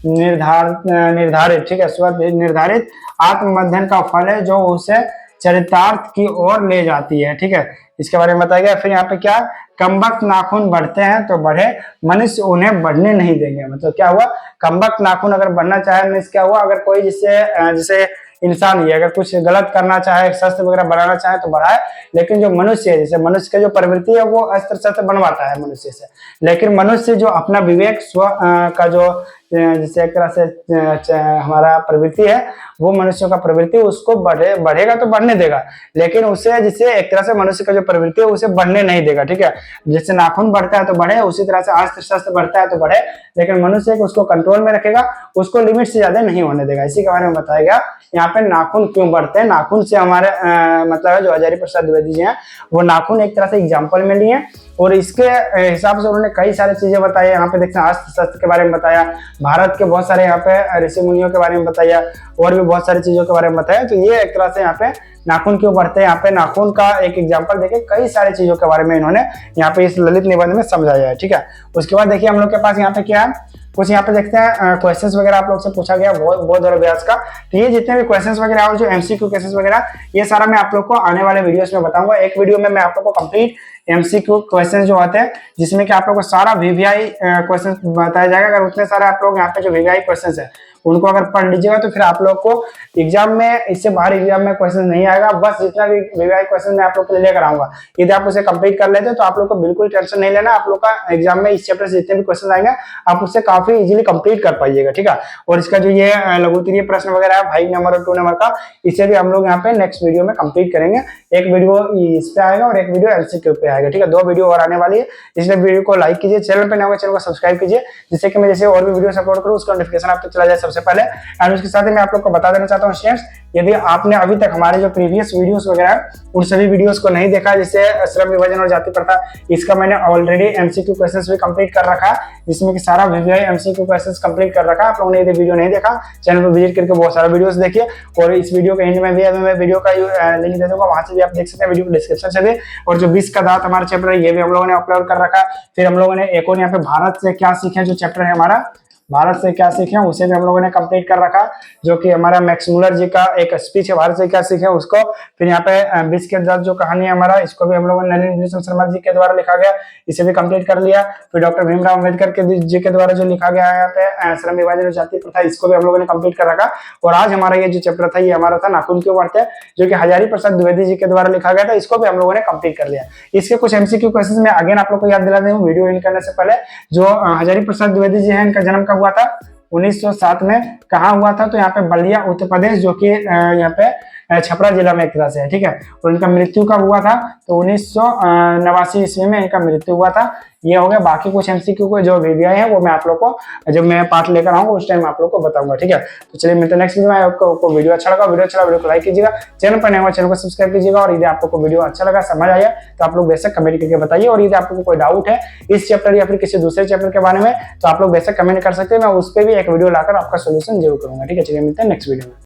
[SPEAKER 1] निर्धारित, ठीक है, स्व निर्धारित आत्मबंधन का फल है जो उसे चरितार्थ की ओर ले जाती है। ठीक है, इसके बारे में बताया गया। फिर यहाँ पे क्या, कमबख्त नाखून बढ़ते हैं तो बढ़े, मनुष्य उन्हें बढ़ने नहीं देंगे। मतलब क्या हुआ, कमबख्त नाखून अगर बढ़ना चाहे मीन्स क्या हुआ, अगर कोई जिसे इंसान ही अगर कुछ गलत करना चाहे, शस्त्र वगैरह बनाना चाहे तो बढ़ाए, लेकिन जो मनुष्य है, जैसे मनुष्य का जो प्रवृत्ति है वो अस्त्र शस्त्र बनवाता है मनुष्य से, लेकिन मनुष्य जो अपना विवेक स्व का जो जैसे एक तरह से हमारा प्रवृत्ति है वो मनुष्य का प्रवृत्ति उसको बढ़ेगा तो बढ़ने देगा, लेकिन उसे जिससे एक तरह से मनुष्य का जो प्रवृत्ति है उसे बढ़ने नहीं देगा। ठीक है, जैसे नाखून बढ़ता है तो बढ़े, उसी तरह से अस्त्र शस्त्र बढ़ता है तो बढ़े, लेकिन मनुष्य उसको कंट्रोल में रखेगा, उसको लिमिट से ज्यादा नहीं होने देगा। इसी के बारे में बताया गया। यहाँ पे नाखून क्यों बढ़ते हैं, नाखून से हमारे मतलब है जो हजारी प्रसाद द्विवेदी जी हैं वो नाखून एक तरह से एग्जाम्पल में लिए और इसके हिसाब से उन्होंने कई सारी चीजें बताई। यहाँ पे देखते हैं अस्त्र शस्त्र के बारे में बताया, भारत के बहुत सारे यहाँ पे ऋषि मुनियों के बारे में बताया और भी बहुत सारी चीजों के बारे में बताया। तो ये एक तरह से यहाँ पे नाखून क्यों बढ़ते हैं, यहाँ पे नाखून का एक एग्जाम्पल देके कई सारी चीजों के बारे में इन्होंने यहाँ पे इस ललित निबंध में समझाया है। ठीक है, उसके बाद देखिए हम लोग के पास यहाँ पे क्या है, कुछ यहाँ पे देखते हैं क्वेश्चंस वगैरह आप लोग से पूछा गया बौद्ध और व्यास का। तो ये जितने भी क्वेश्चंस वगैरह और जो एमसीक्यू क्वेश्चंस वगैरह ये सारा मैं आप लोग को आने वाले वीडियोस में बताऊंगा। एक वीडियो में मैं आप लोग को कंप्लीट एमसीक्यू क्वेश्चन जो होते हैं जिसमें कि आप लोग को सारा वीवीआई क्वेश्चन बताया जाएगा। अगर उतने सारे आप लोग यहाँ पे जो वीवीआई क्वेश्चन है उनको अगर पढ़ लीजिएगा तो फिर आप लोग को एग्जाम में इससे बाहर एग्जाम में क्वेश्चन नहीं आएगा। बस जितना भी वीवीआई क्वेश्चन मैं आप लोग के लिए लेकर आऊंगा, यदि आप उसे कंप्लीट कर लेते हैं तो आप लोग को बिल्कुल टेंशन नहीं लेना। आप लोग का एग्जाम में इस चैप्टर से जितने भी क्वेश्चन आएंगे आप उससे काफी इजीली कंप्लीट कर पाइएगा। ठीक है, और इसका जो ये लघुत्तरीय प्रश्न वगैरह है 5 नंबर और 2 नंबर का, इसे भी हम लोग यहाँ पे नेक्स्ट वीडियो में कंप्लीट करेंगे। एक वीडियो इस पे आएगा और एक वीडियो एमसीक्यू पे आएगा। ठीक है, 2 वीडियो और आने वाली है, इसलिए वीडियो को लाइक कीजिए, चैनल पे नए हो चैनल को सब्सक्राइब कीजिए जिससे कि मैं जैसे और भी वीडियो अपलोड करूँ उसका नोटिफिकेशन आप तक चला जाए सबसे पहले। एंड उसके साथ ही मैं आप लोग को बता देना चाहता हूँ स्टूडेंट्स, यदि आपने अभी तक हमारे जो प्रीवियस वीडियोस वगैरह है उन सभी वीडियोस को नहीं देखा, जैसे श्रम विभाजन और जाति प्रथा, इसका मैंने ऑलरेडी एमसीक्यू क्वेश्चंस भी कंप्लीट कर रखा है जिसमें कि सारा वीवीआई एमसीक्यू क्वेश्चंस कंप्लीट कर रखा है। आप लोगों ने यदि वीडियो नहीं देखा चैनल पर विजिट करके बहुत सारा वीडियोस देखिए और इस वीडियो के एंड में भी मैं वीडियो का लिंक दे दूंगा, वहां से भी आप देख सकते हैं वीडियो डिस्क्रिप्शन से भी। और जो 20 का दांत हमारा चैप्टर है ये भी हम लोगों ने अपलोड कर रखा है। फिर हम लोगों ने एक और यहाँ पे भारत से क्या सीखे जो चैप्टर है हमारा, भारत से क्या सीखे उसे भी हम लोगों ने कंप्लीट कर रखा, जो कि हमारा मैक्स मुलर जी का एक स्पीच है भारत से क्या सीखे उसको। फिर यहाँ पे 20 के दांत जो कहानी है हमारा, इसको भी हम लोगों ने नलिनी शर्मा जी के द्वारा लिखा गया, इसे भी कंप्लीट कर लिया। फिर डॉक्टर भीमराव अम्बेडकर जी के द्वारा जो लिखा गया है यहाँ पे श्रम विभाजन और जाति प्रथा, इसको भी हम लोगों ने कंप्लीट कर रखा। और आज हमारा ये जो चैप्टर था ये हमारा था नाखून क्यों बढ़ते हैं, जो कि हजारी प्रसाद द्विवेदी जी के द्वारा लिखा गया था, इसको भी हम लोगों ने कंप्लीट कर लिया। इसके कुछ एमसीक्यू क्वेश्चन मैं अगेन आप लोग को याद दिला दूं वीडियो इन करने से पहले। जो हजारी प्रसाद द्विवेदी जी है इनका जन्म कब हुआ था, 1907 में। कहाँ हुआ था, तो यहाँ पे बलिया उत्तर प्रदेश, जो कि यहाँ पे छपरा जिला में एक तरह से है। ठीक है, और इनका मृत्यु कब हुआ था, तो 1989 ईस्वी में इनका मृत्यु हुआ था। ये हो गया। बाकी कुछ एमसीक्यू को जो वीवीआई है वो मैं आप लोग को जब मैं पार्ट लेकर आऊंगा उस टाइम आप लोग को बताऊंगा। ठीक है, तो चलिए मिलते हैं नेक्स्ट वीडियो में। आपको वीडियो अच्छा लगा, वीडियो को लाइक कीजिएगा, चैनल पर नए हो चैनल को सब्सक्राइब कीजिएगा। और यदि आप लोग को वीडियो अच्छा लगा, समझ आया तो आप लोग बेशक कमेंट करके बताइए। और यदि आप लोग को कोई डाउट है इस चैप्टर या फिर किसी दूसरे चैप्टर के बारे में तो आप लोग बेशक कमेंट कर सकते हैं, मैं उस पर भी एक वीडियो लाकर आपका सोल्यूशन जरूर करूंगा। ठीक है, चलिए मिलते हैं नेक्स्ट वीडियो में।